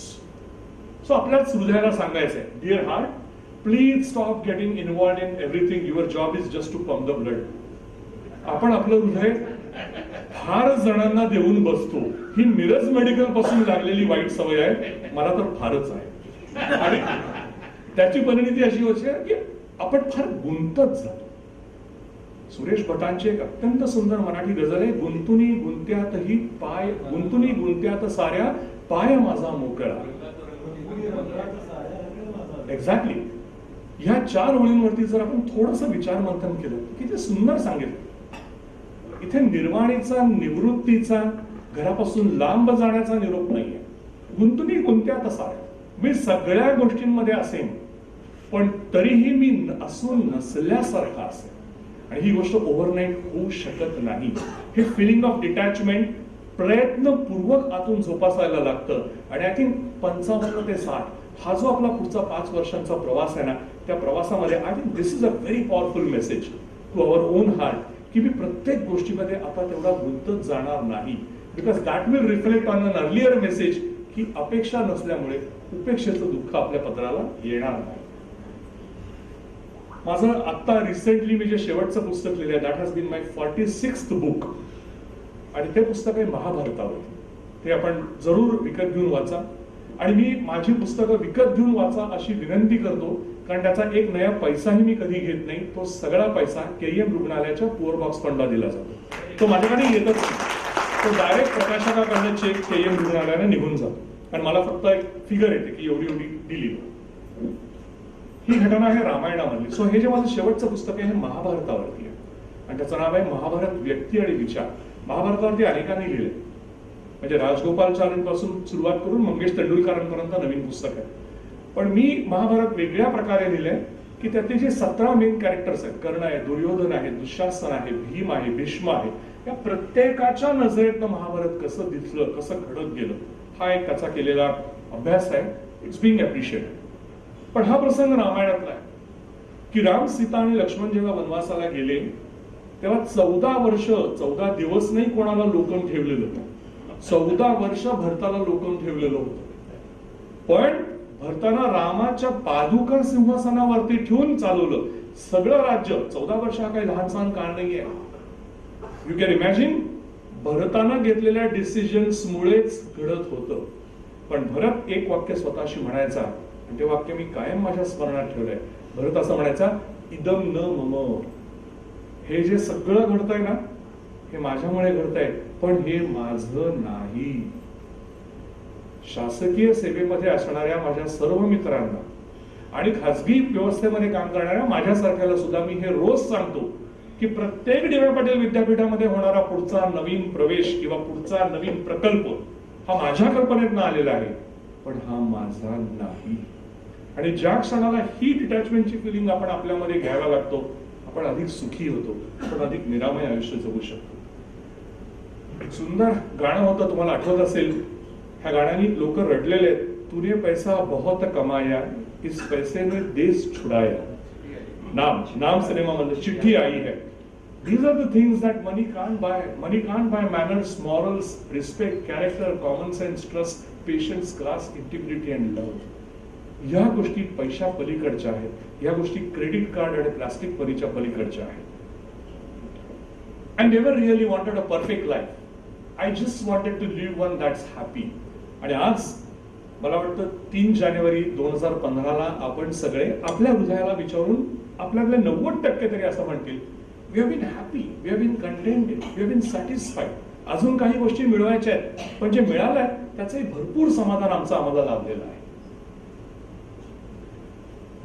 So आपल्याच हृदयाला सांगायचं आहे, dear heart, please stop getting involved in everything. Your job is just to pump the blood. आपण आपलं हृदय फार जणांना देऊन बसतो. ही मिरज मेडिकल पासून लागलेली वाईट सवय आहे, मला तर फारच आहे. आणि त्याची परिणिती अशी होते की आपण फार गुंतत जातो. सुरेश भटांची एक अत्यंत सुंदर मराठी गझल आहे, गुंतुनी गुंत्यातही पाय, गुंतुनी गुंत्यात साऱ्या पाय माझा मोकळा. एक्झॅक्टली. ह्या 4 ओळींवरती जर आपण थोडंसं विचार मंथन केलं की ते सुंदर सांगितलं. इथे निर्वाणीचा, निवृत्तीचा, घरापासून लांब जाण्याचा निरोप नाहीये. गुंतुनी गुंत्यात साऱ्या, मी सगळ्या गोष्टींमध्ये असेन पण तरीही मी असून नसल्यासारखा असेल. आणि ही गोष्ट ओव्हरनाईट होऊ शकत नाही. हे फिलिंग ऑफ डिटॅचमेंट प्रयत्नपूर्वक आतून झोपासायला लागतं. आणि आय थिंक 55 ते 60 हा जो आपला पुढचा 5 वर्षांचा प्रवास आहे ना, त्या प्रवासामध्ये I think this is a very powerful message to our own heart की मी प्रत्येक गोष्टीमध्ये आता तेवढा गुंतत जाणार नाही. Because that will reflect on an earlier message की अपेक्षा नसल्यामुळे उपेक्षेचं दुःख आपल्या पदराला येणार नाही. माझं आता रिसेंटली मी जे शेवटचं पुस्तक लिहिलं आहे, that has been my 46th book आणि ते पुस्तक आहे महाभारतावर. ते आपण जरूर विकत घेऊन वाचा. आणि मी माझी पुस्तकं विकत घेऊन वाचा अशी विनंती करतो, कारण त्याचा एक नया पैसाही मी कधी घेत नाही. तो सगळा पैसा KEM रुग्णालयाच्या पुअर बॉक्स फंडला दिला जातो. तो माझ्याकडे येतच नाही, तो डायरेक्ट प्रकाशकाकडनं चेक KEM रुग्णालयाने निघून जातो. कारण मला फक्त एक फिगर येते की एवढी एवढी दिली. ही घटना आहे रामायणामधली. सो हे जे माझं शेवटचं पुस्तक आहे हे महाभारतावरती आहे आणि त्याचं नाव आहे महाभारत व्यक्ती आणि विचार. महाभारतावरती अनेकांनी लिहिले, म्हणजे राजगोपालचार्यांपासून सुरुवात करून मंगेश तेंडुलकरांपर्यंत नवीन पुस्तक आहे. पण मी महाभारत वेगळ्या प्रकारे लिहिलंय की त्यातले जे 17 मेन कॅरेक्टर्स आहेत, कर्ण आहे, दुर्योधन आहे, दुःशासन आहे, भीम आहे, भीष्म आहे, या प्रत्येकाच्या नजरेतनं महाभारत कसं दिसलं, कसं घडत गेलं, हा एक त्याचा केलेला अभ्यास आहे. It's being appreciated. पण हा प्रसंग रामायणातला आहे की राम, सीता आणि लक्ष्मण जेव्हा वनवासाला गेले तेव्हा 14 वर्ष 14 दिवस नाही कोणाला लोकम ठेवलेलं. 14 वर्ष भरताला लोकून ठेवलेलं होतं, पण भरताना रामाच्या पादुका सिंहासनावरती ठेवून चालवलं सगळं राज्य. 14 वर्ष हा काही लहान सहान काळ नाहीये. यू कॅन इमॅजिन, भरतानं घेतलेल्या डिसिजन्स मुळेच घडत होतं. पण भरत एक वाक्य स्वतःशी म्हणायचा, आणि ते वाक्य मी कायम माझ्या स्मरणात ठेवलंय. भरत असं म्हणायचा, इदम न मम. हे जे सगळं घडतंय ना, हे माझ्यामुळे घडतंय, पण हे माझं नाही. शासकीय सेवेमध्ये असणाऱ्या माझ्या सर्व मित्रांना आणि खासगी व्यवस्थेमध्ये काम करणाऱ्या माझ्यासारख्याला सुद्धा मी हे रोज सांगतो की प्रत्येक डी.वाय. पाटील विद्यापीठामध्ये होणारा पुढचा नवीन प्रवेश किंवा पुढचा नवीन प्रकल्प हा माझ्या कल्पनेतनं आलेला आहे, पण हा माझा नाही. आणि ज्या क्षणाला ही डिटॅचमेंटची फिलिंग आपण आपल्यामध्ये घ्यायला लागतो, आपण अधिक सुखी होतो, आपण अधिक निरामय आयुष्य जगू शकतो. एक सुंदर गाणं होतं, तुम्हाला आठवत असेल. ह्या गाण्याने लोक रडलेले आहेत. तूने पैसा बहुत कमाया, इस पैसे ने देश छुड़ाया. नाम सिनेमा मध्ये चिठ्ठी आई है. These are the things that money can't buy. Money can't buy manners, morals, respect, character, common sense, trust, patience, class, integrity and love. या गोष्टी पैशा पलीकडच्या आहेत. या गोष्टी क्रेडिट कार्ड आणि प्लास्टिक परीच्या पलीकडच्या आहेत. I never really wanted a perfect life. I just wanted to live one that's happy. आणि आज मला वाटतं 3 जानेवारी 2015ला आपण सगळे आपल्या हृदयाला विचारून आपल्यातले 90% तरी असं म्हणतील, we have been happy, we have been contented, we have been satisfied. अजून काही गोष्टी मिळवायच्या आहेत, पण जे मिळालंय त्याचंही भरपूर समाधान आमचं आम्हाला लाभलेलं आहे.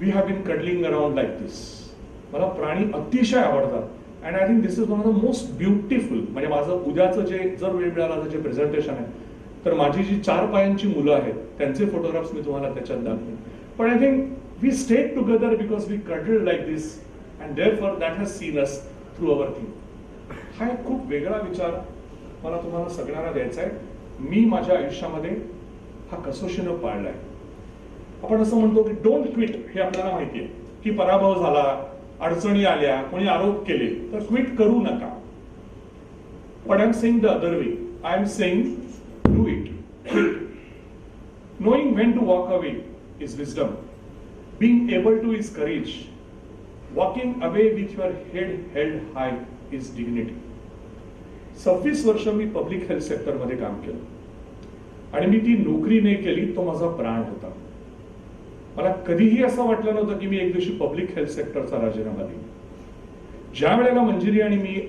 We have been cuddling around like this. मला प्राणी अतिशय आवडतात. And I think this is one of the most beautiful. म्हणजे माझं उद्याचं जे जर वेळ मिळाला जे प्रेझेंटेशन आहे, तर माझी जी 4 पायांची मुलं आहेत त्यांचे फोटोग्राफ्स मी तुम्हाला त्याच्यात दाखवेन. पण I think we stayed together because we cuddled like this and therefore that has seen us through our thing. हा एक खूप वेगळा विचार मला तुम्हाला सगळ्यांना द्यायचा आहे. मी माझ्या आयुष्यामध्ये हा कसोशीनं पाळलाय. आपण असं म्हणतो की डोंट क्विट. हे आपल्याला माहितीये की पराभव झाला, अडचणी आल्या, कोणी आरोप केले तर क्विट करू नका. पण I am saying the other way. I am saying do it. Quit. Knowing when to walk away is wisdom. Being able to is courage. Walking away with your head held high is dignity. 26 वर्ष मी पब्लिक हेल्थ सेक्टर मध्ये काम केलं आणि मी ती नोकरी नाही केली, तो माझा प्राण होता. मला कधीही असं वाटलं नव्हतं की मी एक दिवशी पब्लिक हेल्थ सेक्टरचा राजीनामा देईन. ज्या वेळेला मंजिरी आणि मी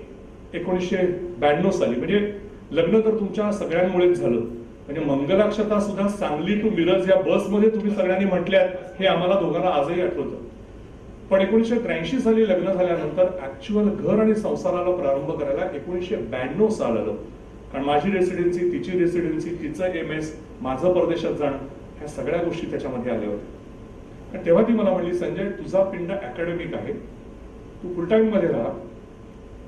1992 साली, म्हणजे लग्न तर तुमच्या सगळ्यांमुळेच झालं. म्हणजे मंगलाक्षता सुद्धा सांगली टू मिरज या बसमध्ये तुम्ही सगळ्यांनी म्हटल्यात, हे आम्हाला दोघांना आजही आठवतं. पण 1983 साली लग्न झाल्यानंतर ऍक्च्युअल घर आणि संसाराला प्रारंभ करायला 1992 साल आलं. कारण माझी रेसिडेन्सी, तिची रेसिडेन्सी, तिचं MS, माझं परदेशात जाणं, ह्या सगळ्या गोष्टी त्याच्यामध्ये आल्या होत्या. आणि तेव्हा ती मला म्हणली, संजय तुझा पिंड अकॅडमिक आहे, तू फुल टाइम मध्ये राहा.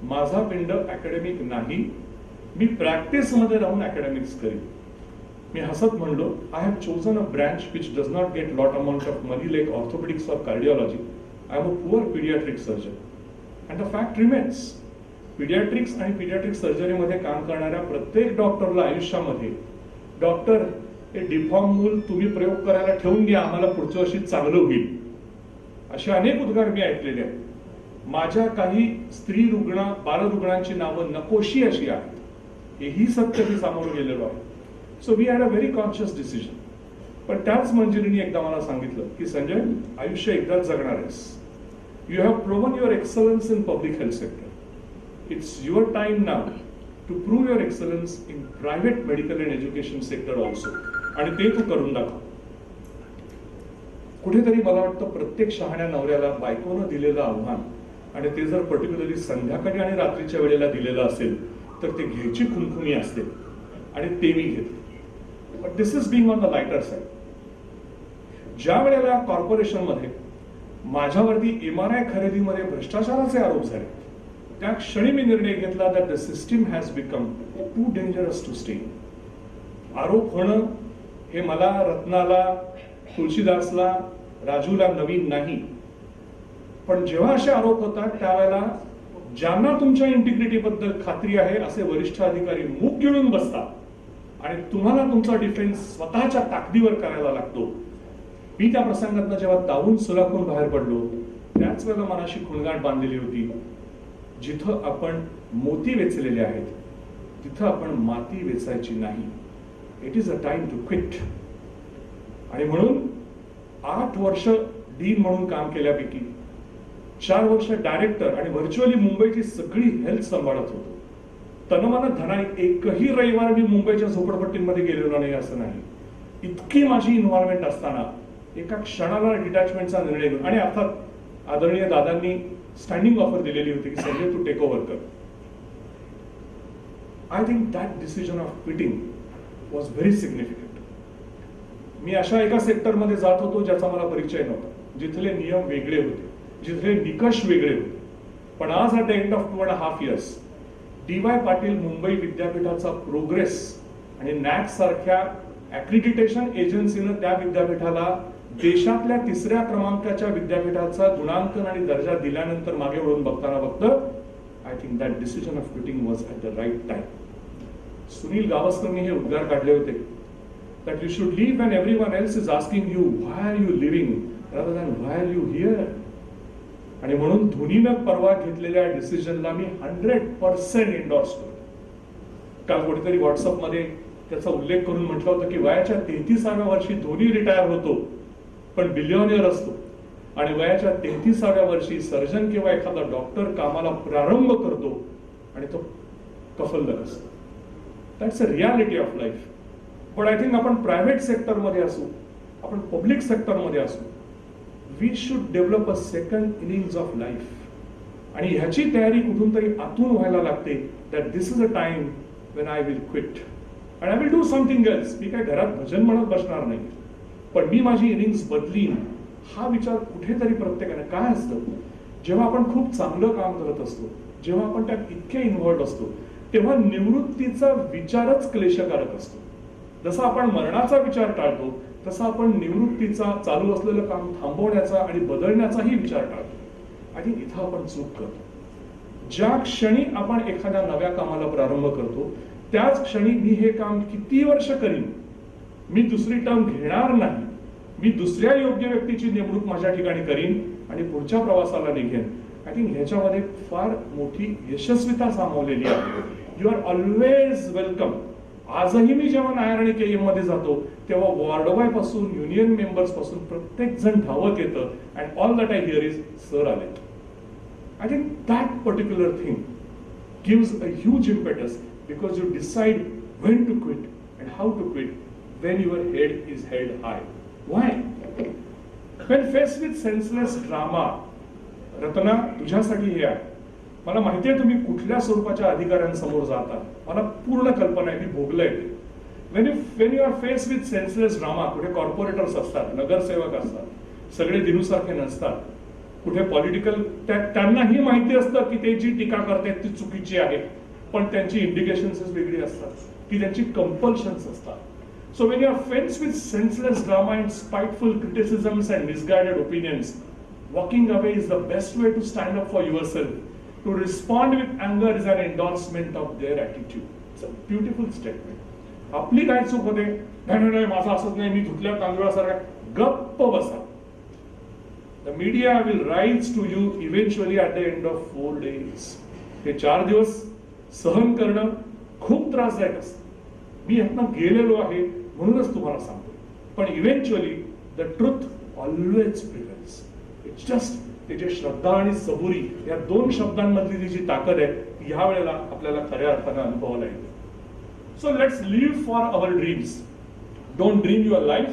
माझा पिंड अकॅडमिक नाही, मी प्रॅक्टिस मध्ये राहून अकॅडमिक्स करीन. मी हसत म्हणलो, I have chosen a branch which does not get lot amount of money like orthopaedics or cardiology. I am a poor paediatric surgeon and the fact remains. Paediatrics आणि पिडियाट्रिक सर्जरीमध्ये काम करणाऱ्या प्रत्येक डॉक्टरला आयुष्यामध्ये, डॉक्टर हे डिफॉर्म मूल तुम्ही प्रयोग करायला ठेवून घ्या, आम्हाला पुढच्या वर्षी चांगलं होईल, असे अनेक उद्गार मी ऐकलेले आहेत. माझ्या काही स्त्री रुग्ण, बालरुग्णांची नावं नकोशी अशी आहेत. हेही सत्य मी सामोरं गेलेलो आहे. So we had a very conscious decision. पण त्याच मंजिरीने एकदा मला सांगितलं की संजय, आयुष्य एकदाच जगणार आहेस. You have proven your excellence in public health sector. It's your time now to prove your excellence in private medical and education sector also. आणि ते तू करून दाखव. कुठेतरी मला वाटतं प्रत्येक शहाण्या नवऱ्याला बायकोनं दिलेलं आव्हान, आणि ते जर पर्टिक्युलरली संध्याकाळी आणि रात्रीच्या वेळेला दिलेलं असेल तर ते घ्यायची खुनखुनी असते, आणि ते मी घेतो. But this is being on the lighter side. ज्या वेळेला कॉर्पोरेशनमध्ये माझ्यावरती MRI खरेदीमध्ये भ्रष्टाचाराचे आरोप झाले, त्या क्षणी मी निर्णय घेतला that the system has become too dangerous to stay. आरोप होणं हे मला, रत्नाला, तुळशीदासला, राजूला नवीन नाही. पण जेव्हा असे आरोप होतात त्यावेळेला ज्यांना तुमच्या इंटिग्रिटी बद्दल खात्री आहे असे वरिष्ठ अधिकारी मूग गिळून बसतात. आणि तुम्हाला तुमचा डिफेन्स स्वतःच्या ताकदीवर करायला लागतो. मी त्या प्रसंगातनं जेव्हा तावून सुलाखून बाहेर पडलो, त्याच वेळेला मनाशी खुणगाठ बांधलेली होती, जिथं आपण मोती वेचलेले आहेत तिथं आपण माती वेचायची नाही. It is a time to quit. आणि म्हणून 8 वर्ष डीन म्हणून काम केल्यापैकी 4 वर्ष डायरेक्टर आणि व्हर्च्युअली मुंबईची सगळी हेल्थ सांभाळत होतो. तनमन धनाई एकही रविवार मी मुंबईच्या झोपडपट्टींमध्ये गेलेलो नाही असं नाही. इतकी माझी इन्व्हॉल्वमेंट असताना एका क्षणाला डिटॅचमेंटचा निर्णय घेऊन, आणि अर्थात आदरणीय दादांनी स्टँडिंग ऑफर दिलेली होती की संजय तू टेक ओव्हर कर. I think that decision of quitting was very significant. मी अशा एका सेक्टरमध्ये जात होतो ज्याचा मला परिचय नव्हता, जिथले नियम वेगळे होते, जिथले निकष वेगळे होते. पण आज at the end of 2.5 years DY Patil Mumbai विद्यापीठाचा प्रोग्रेस आणि नॅक सारख्या ऍक्रिडिटेशन एजन्सीनं त्या विद्यापीठाला देशातल्या 3ऱ्या क्रमांकाच्या विद्यापीठाचा गुणांकन आणि दर्जा दिल्यानंतर मागे वळून बघता I think that decision of quitting was at the right time. Sunil गावस्करनी हे उद्गार काढले होते, that you should leave when everyone else is asking you why are you living rather than why are you here. आणि म्हणून धोनीनं परवा घेतलेल्या डिसिजनला मी 100% एंडॉर्स करतो. काल कोणीतरी व्हॉट्सअपमध्ये त्याचा उल्लेख करून म्हटलं होतं की वयाच्या 33व्या वर्षी धोनी रिटायर होतो पण बिलियनियर असतो, आणि वयाच्या 33व्या वर्षी सर्जन किंवा एखादा डॉक्टर कामाला प्रारंभ करतो आणि तो कफलदार असतो. That's a reality of life. पण आय थिंक आपण प्रायव्हेट सेक्टरमध्ये असू, आपण पब्लिक सेक्टरमध्ये असू, we should develop a second innings of life. आणि ह्याची तयारी कुठून तरी आतून व्हायला लागते. That this is a time when I will quit and I will do something else. मी काय घरात भजन म्हणत बसणार नाही, पण मी माझी इनिंग्स बदलीन. हा विचार कुठेतरी प्रत्येकाने, काय असतं जेव्हा आपण खूप चांगलं काम करत असतो, जेव्हा आपण त्यात इतके इन्व्हॉल्ड असतो, तेव्हा निवृत्तीचा विचारच क्लेशकारक असतो. जसं आपण मरणाचा विचार टाळतो तसा आपण निवृत्तीचा, चालू असलेलं काम थांबवण्याचा आणि बदलण्याचाही विचार टाळतो. आणि इथं आपण चूक करतो. ज्या क्षणी आपण एखाद्या नव्या कामाला प्रारंभ करतो त्याच क्षणी मी हे काम किती वर्ष करीन, मी दुसरी टर्म घेणार नाही, मी दुसऱ्या योग्य व्यक्तीची नेमणूक माझ्या ठिकाणी करीन आणि पुढच्या प्रवासाला निघेन. आय थिंक ह्याच्यामध्ये फार मोठी यशस्वीता सामावलेली आहे. You are always welcome. आजही मी जेव्हा नायर आणि केएम मध्ये जातो तेव्हा वॉर्डबॉय पासून युनियन मेंबर्स पासून प्रत्येक जण धावत येतं and all that I hear is sir आले. I think that particular thing gives a huge impetus because you decide when to quit and how to quit when your head is held high. Why? When faced with senseless drama, Ratna तुझ्यासाठी हे आहे. मला माहिती आहे तुम्ही कुठल्या स्वरूपाच्या अधिकाऱ्यांसमोर जाता, मला पूर्ण कल्पना आहे, मी भोगलंय ते. when you are faced with senseless drama, कुठे कॉर्पोरेटर्स असतात, नगरसेवक असतात, सगळे दिनूसारखे नसतात, कुठे पॉलिटिकल, त्यांनाही माहिती असतं की ते जी टीका करतात ती चुकीची आहे, पण त्यांची इंडिकेशन्स वेगळी असतात, की त्यांची कंपल्शन्स असतात. So when you are faced with senseless drama and spiteful criticisms and misguided opinions, walking away is the best way to stand up for yourself. To respond with anger is an endorsement of their attitude. It's a beautiful statement. आपली काय चूक होते, नाही माझं असंच नाही, मी धुतल्या तांदूळासारखा, गप्प बसा. The media will rise to you eventually at the end of 4 days. हे 4 दिवस सहन करणं खूप त्रासदायक असतं. मी यातनं गेलेलो आहे म्हणूनच तुम्हाला सांगतो. पण eventually the truth always prevails. It's just ते जे श्रद्धा आणि सबुरी या 2 शब्दांमधली जी ताकद आहे ती ह्या वेळेला आपल्याला खऱ्या अर्थानं अनुभवायला येते. So let's live for our dreams. Don't dream your life,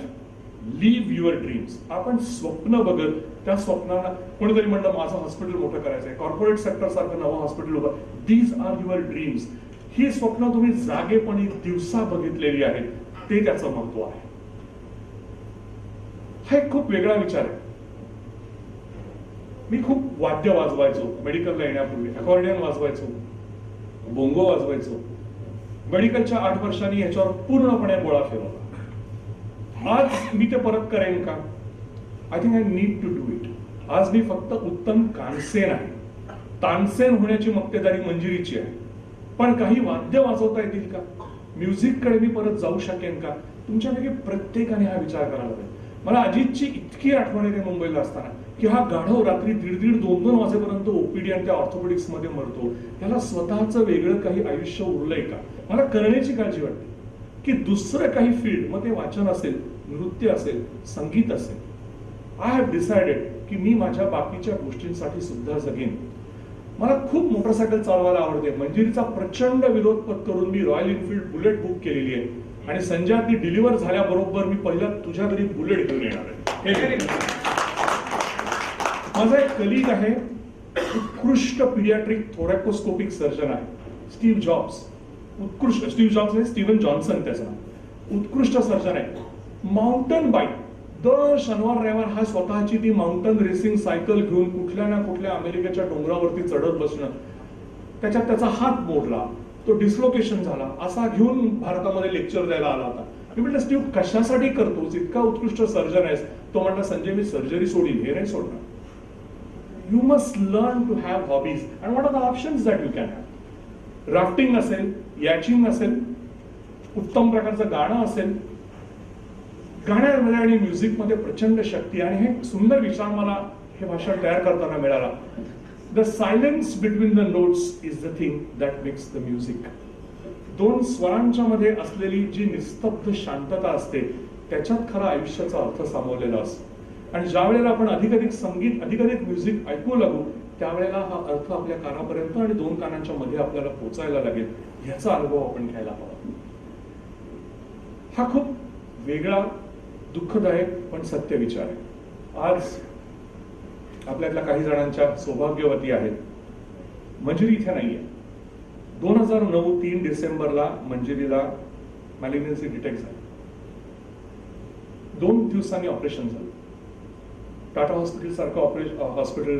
live your dreams. आपण स्वप्न बघत त्या स्वप्नांना, कोणीतरी म्हणलं माझं हॉस्पिटल मोठं करायचं आहे, कॉर्पोरेट सेक्टर सारखं नवं हॉस्पिटल उभं, दीज आर युअर ड्रीम्स. ही स्वप्न तुम्ही जागेपणी दिवसा बघितलेली आहेत, ते त्याचं महत्व आहे. हा एक खूप वेगळा विचार आहे. मी खूप वाद्य वाजवायचो मेडिकलला येण्यापूर्वी, अकॉर्डियन वाजवायचो, बोंगो वाजवायचो. मेडिकलच्या 8 वर्षांनी याच्यावर पूर्णपणे गोळा फिरवला. आज मी ते परत करेन का? I think I need to do it. आज मी फक्त उत्तम कानसेन आहे. तानसेन होण्याची मक्तेदारी मंजिरीची आहे, पण काही वाद्य वाजवता येतील का? म्युझिककडे मी परत जाऊ शकेन का? तुमच्यापैकी प्रत्येकाने हा विचार करायला पाहिजे. मला अजितची इतकी आठवण येते मुंबईला असताना की हा गाढव रात्री 1:30 2-2 वाजेपर्यंत ओपीडी आणि त्या ऑर्थोपेडिक्स मध्ये मरतो. त्याला स्वतःचं वेगळं काही आयुष्य उरलंय का? मला करण्याची काळजी वाटते की दुसरं काही फील्ड, मग ते वाचन असेल, नृत्य असेल, संगीत असेल, आय हॅव डिसाइडेड की मी माझ्या बाकीच्या गोष्टींसाठी सुद्धा जगेन. मला खूप मोटरसायकल चालवायला आवडते. मंजिरीचा प्रचंड विरोध पत्करून मी रॉयल एनफील्ड बुलेट बुक केलेली आहे आणि संजय ती डिलिव्हर झाल्याबरोबर मी पहिला तुझ्या घरी बुलेट घेऊन येणार आहे. माझा एक कलीग आहे, उत्कृष्ट पिडियाट्रिक थोरॅकोस्कोपिक सर्जन आहे, स्टीव्ह जॉब्स. उत्कृष्ट, स्टीव्ह जॉब्स आहे, स्टीव्हन जॉन्सन त्याचं नाव. उत्कृष्ट सर्जन आहे. माउंटन बाईक दर शनिवार रविवार हा स्वतःची ती माउंटन रेसिंग सायकल घेऊन कुठल्या ना कुठल्या अमेरिकेच्या डोंगरावरती चढत बसणं. त्याच्यात त्याचा हात मोडला, तो डिस्लोकेशन झाला, असा घेऊन भारतामध्ये लेक्चर द्यायला आला होता. मी म्हटलं स्टीव्ह कशासाठी करतोस, इतका उत्कृष्ट सर्जन आहेस? तो म्हटला संजय मी सर्जरी सोडीन, हे नाही सोडणार. You must learn to have hobbies and what are the options that you can have. Rafting असेल, यॅचिंग असेल, उत्तम प्रकारचं गाणं असेल. गाण्यामध्ये आणि म्युझिकमध्ये प्रचंड शक्ती. आणि हे सुंदर विचार मला हे भाषण तयार करताना मिळाला. The silence between the notes is the thing that makes the music. दोन स्वरांच्या मध्ये असलेली जी निस्तब्ध शांतता असते त्याच्यात खरा आयुष्याचा अर्थ सामावलेला असतो. आणि ज्या वेळेला आपण अधिकाधिक संगीत, अधिकाधिक म्युझिक ऐकू लागू त्यावेळेला हा अर्थ आपल्या कानापर्यंत आणि दोन कानांच्या मध्ये आपल्याला पोचायला लागेल. याचा अनुभव आपण घ्यायला हवा. हा खूप वेगळा, दुःखदायक पण सत्य विचार आहे. आज आपल्यातल्या काही जणांच्या सौभाग्यवती आहेत. मंजिरी इथे नाहीये. 2009 3 डिसेंबरला मंजिरीला मॅलिग्नन्सी डिटेक्ट झाली. 2 दिवसांनी ऑपरेशन झालं. टाटा हॉस्पिटल सारखं हॉस्पिटल,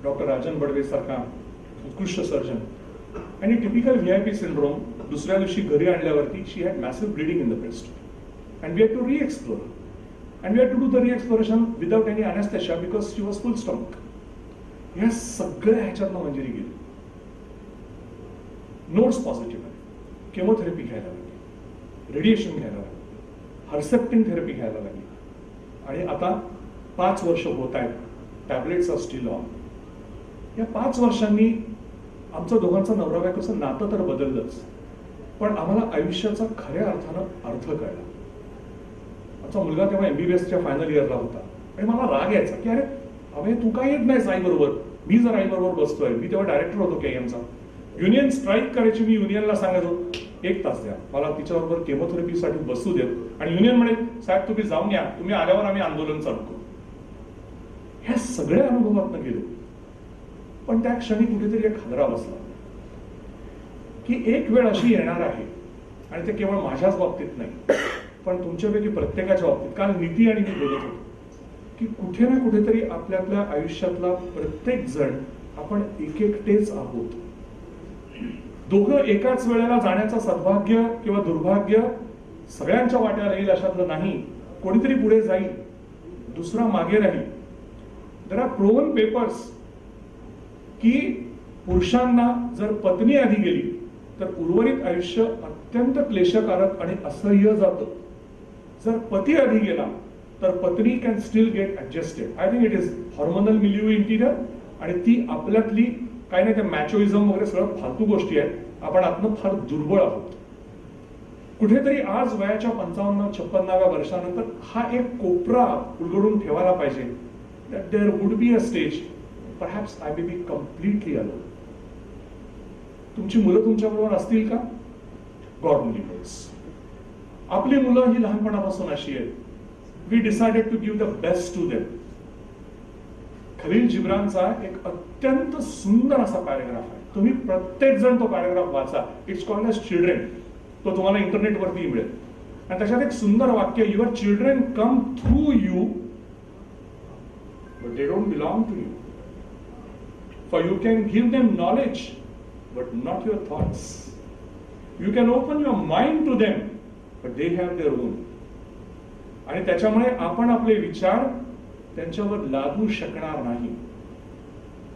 डॉक्टर राजन बडवे सारखा उत्कृष्ट सर्जन आणि टिपिकल VIP सिंड्रोम. दुसऱ्या दिवशी घरी आणल्यावरती she had massive bleeding in the breast and we had to re-explore and we had to do the re-exploration without any anesthesia because she was full stomach. या सगळ्या ह्याच्यातनं मंजिरी गेली. नोट्स पॉझिटिव्ह आहे. केमोथेरपी घ्यायला लागली, रेडिएशन घ्यायला लागली, हर्सेप्टिन थेरपी घ्यायला लागली आणि आता 5 वर्ष होत आहेत. Tablets are still on. या 5 वर्षांनी आमचं दोघांचं नवरा बायकोचं नातं तर बदललंच, पण आम्हाला आयुष्याचा खऱ्या अर्थानं अर्थ कळला. आमचा मुलगा तेव्हा MBBSच्या फायनल इयरला होता आणि मला राग यायचा की अरे अभय तू काय येत नाहीस आई बरोबर. मी जर आई बरोबर बसतोय. मी तेव्हा डायरेक्टर होतो KIMचा. युनियन स्ट्राईक करायची. मी युनियनला सांगायचो 1 तास द्या मला तिच्याबरोबर केमोथेरपीसाठी बसू देत आणि युनियन म्हणे साहेब तुम्ही जाऊन या, तुम्ही आल्यावर आम्ही आंदोलन चालू करू. ह्या सगळ्या अनुभवातनं गेलो. पण त्या क्षणी कुठेतरी एक हादरा बसला की एक वेळ अशी येणार आहे आणि ते केवळ माझ्याच बाबतीत नाही पण तुमच्यापैकी प्रत्येकाच्या बाबतीत. काल नीती आणि मी बोलत होतो की कुठे ना कुठेतरी आपल्यातल्या आयुष्यातला प्रत्येक जण आपण एकटेच आहोत. दोघं एकाच वेळेला जाण्याचं सद्भाग्य किंवा दुर्भाग्य सगळ्यांच्या वाट्याला येईल अशातलं नाही. कोणीतरी पुढे जाईल, दुसरा मागे राहील. देयर आर प्रोव्हन पेपर्स की पुरुषांना जर पत्नी आधी गेली तर उर्वरित आयुष्य अत्यंत क्लेशकारक आणि असह्य जातं. जर पती आधी गेला तर पत्नी can still get adjusted. I think it is hormonal milieu interior आणि ती आपल्यातली काही नाही, ते मॅचोइझम वगैरे सगळं फालतू गोष्टी आहेत. आपण आतनं फार दुर्बळ आहोत. कुठेतरी आज वयाच्या 55-56व्या वर्षानंतर हा एक कोपरा उलगडून ठेवायला पाहिजे. That there would be a stage perhaps I may be completely alone. तुमची मुलं तुमच्याबरोबर असतील का? God only knows. आपली मुलं ही लहानपणापासून अशी आहेत. We decided to give the best to them. Khalil जिब्रानचा एक अत्यंत सुंदर असा पॅराग्राफ आहे. तुम्ही प्रत्येक जण तो पॅराग्राफ वाचा. It's called age children. तो तुम्हाला इंटरनेटवरती मिळेल. आणि त्याच्यात एक सुंदर वाक्य, your children come through you but they don't belong to you. For you can give them knowledge but not your thoughts. You can open your mind to them, but they have their own. आणि त्याच्यामुळे आपण आपले विचार त्यांच्यावर लादू शकणार नाही.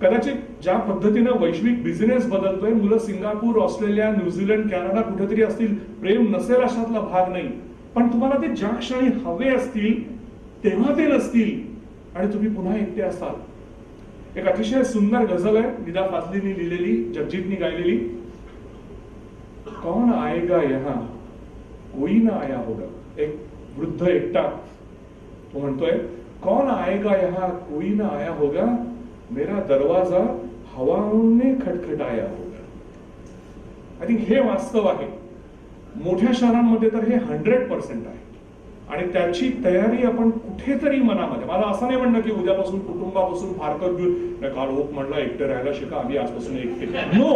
कदाचित ज्या पद्धतीनं वैश्विक बिझनेस बदलतोय, मुलं सिंगापूर, ऑस्ट्रेलिया, न्यूझीलंड, कॅनडा कुठेतरी असतील, प्रेम नसेल अशातला भाग नाही, पण तुम्हाला ते ज्या क्षणी हवे असतील तेव्हा ते नसतील आणि तुम्ही पुन्हा एकटे असाल. एक अतिशय सुंदर गझल आहे, निदा फाजलीनी लिहिलेली, जगजीतनी गायलेली. कौन आएगा यहां कोई ना आया होगा. एक वृद्ध एकटा तो म्हणतोय, कौन आएगा यहां कोई ना आया होगा, मेरा दरवाजा हवाओं ने खटखटाया होगा. आय थिंक हे वास्तव आहे. मोठ्या शहरांमध्ये तर हे 100% आहे आणि त्याची तयारी आपण कुठेतरी मनामध्ये, मला असं नाही म्हणणं की उद्यापासून कुटुंबापासून फारकत घेऊन काल ओक म्हणला एकटे राहायला शिका, आम्ही आजपासून एकटे. No,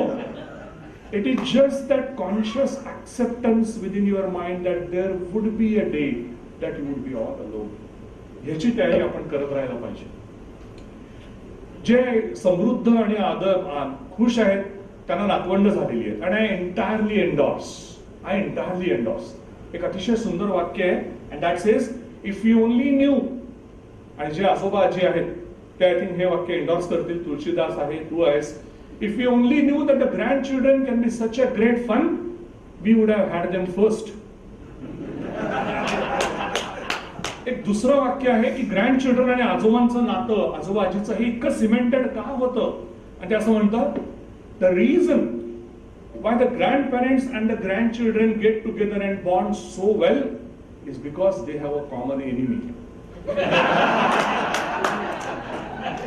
it is just that conscious acceptance within your mind that there would be a day that you would be all alone. ह्याची तयारी आपण करत राहायला पाहिजे. जे समृद्ध आणि खुश आहेत त्यांना नातवंड झालेली आहेत आणि आय एंटायरली एंडॉर्स. एक अतिशय सुंदर वाक्य आहे, and that says if you only new. आणि जे आजोबा आजी आहेत ते आय थिंक हे वाक्य एंडॉर्स करतील. तुळशीदास आहे, तू आहेस. If you only knew that the grandchildren can be such a great fun, we would have had them first. एक दुसरं वाक्य आहे की ग्रँड चिल्ड्रन आणि आजोबांचं नातं, आजोबा आजीचं हे इतकं सिमेंटेड का होतं. आणि ते असं म्हणतात, the reason why the grandparents and the grandchildren get together and bond so well is because they have a common enemy.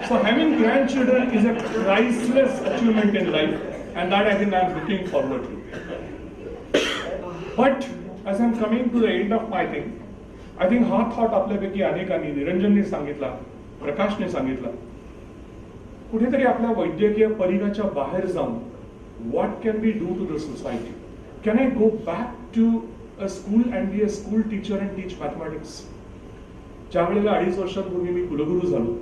So having grandchildren is a priceless achievement in life, and that I think I am looking forward to. But as I am coming to the end of my thing, I think हा थॉट आपल्यापैकी अनेकांनी, निरंजनने सांगितला, प्रकाशने सांगितला, कुठेतरी आपल्या वैद्यकीय परिघाच्या बाहेर जाऊन what can we do to the society? Can I go back to a school and be a school teacher and teach mathematics? ज्या वेळेला 2.5 वर्षांपूर्वी मी कुलगुरू झालो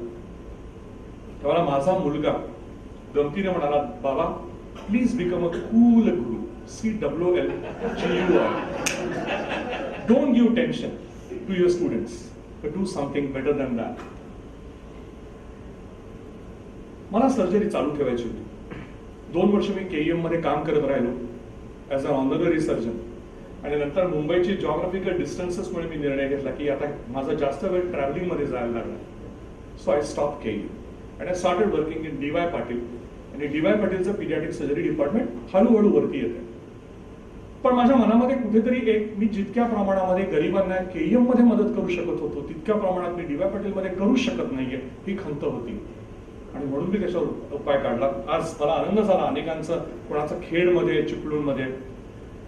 तेव्हा माझा मुलगा गमतीने म्हणाला, बाबा please become a cool Guru, CWLGUR. Don't give tension to your students, but do something better than that. मला सर्जरी चालू ठेवायची होती. 2 वर्ष मी KEM मध्ये काम करत राहिलो ऍज अ ऑनररी सर्जन. आणि नंतर मुंबईची जॉग्राफिकल डिस्टन्सेसमुळे मी निर्णय घेतला की आता माझा जास्त वेळ ट्रॅव्हलिंग मध्ये जायला लागला. So I stop KEM and I started working in DY Patil. आणि DY पाटीलचं पीडियाट्रिक सर्जरी डिपार्टमेंट हळूहळू वरती येते. पण माझ्या मनामध्ये कुठेतरी एक, मी जितक्या प्रमाणामध्ये गरिबांना KEM मध्ये मदत करू शकत होतो तितक्या प्रमाणात मी DY पाटील मध्ये करू शकत नाहीये, ही खंत होती. आणि म्हणून मी त्याच्यावर उपाय काढला. आज मला आनंद झाला, अनेकांचं, कोणाचं खेडमध्ये, चिपळूणमध्ये.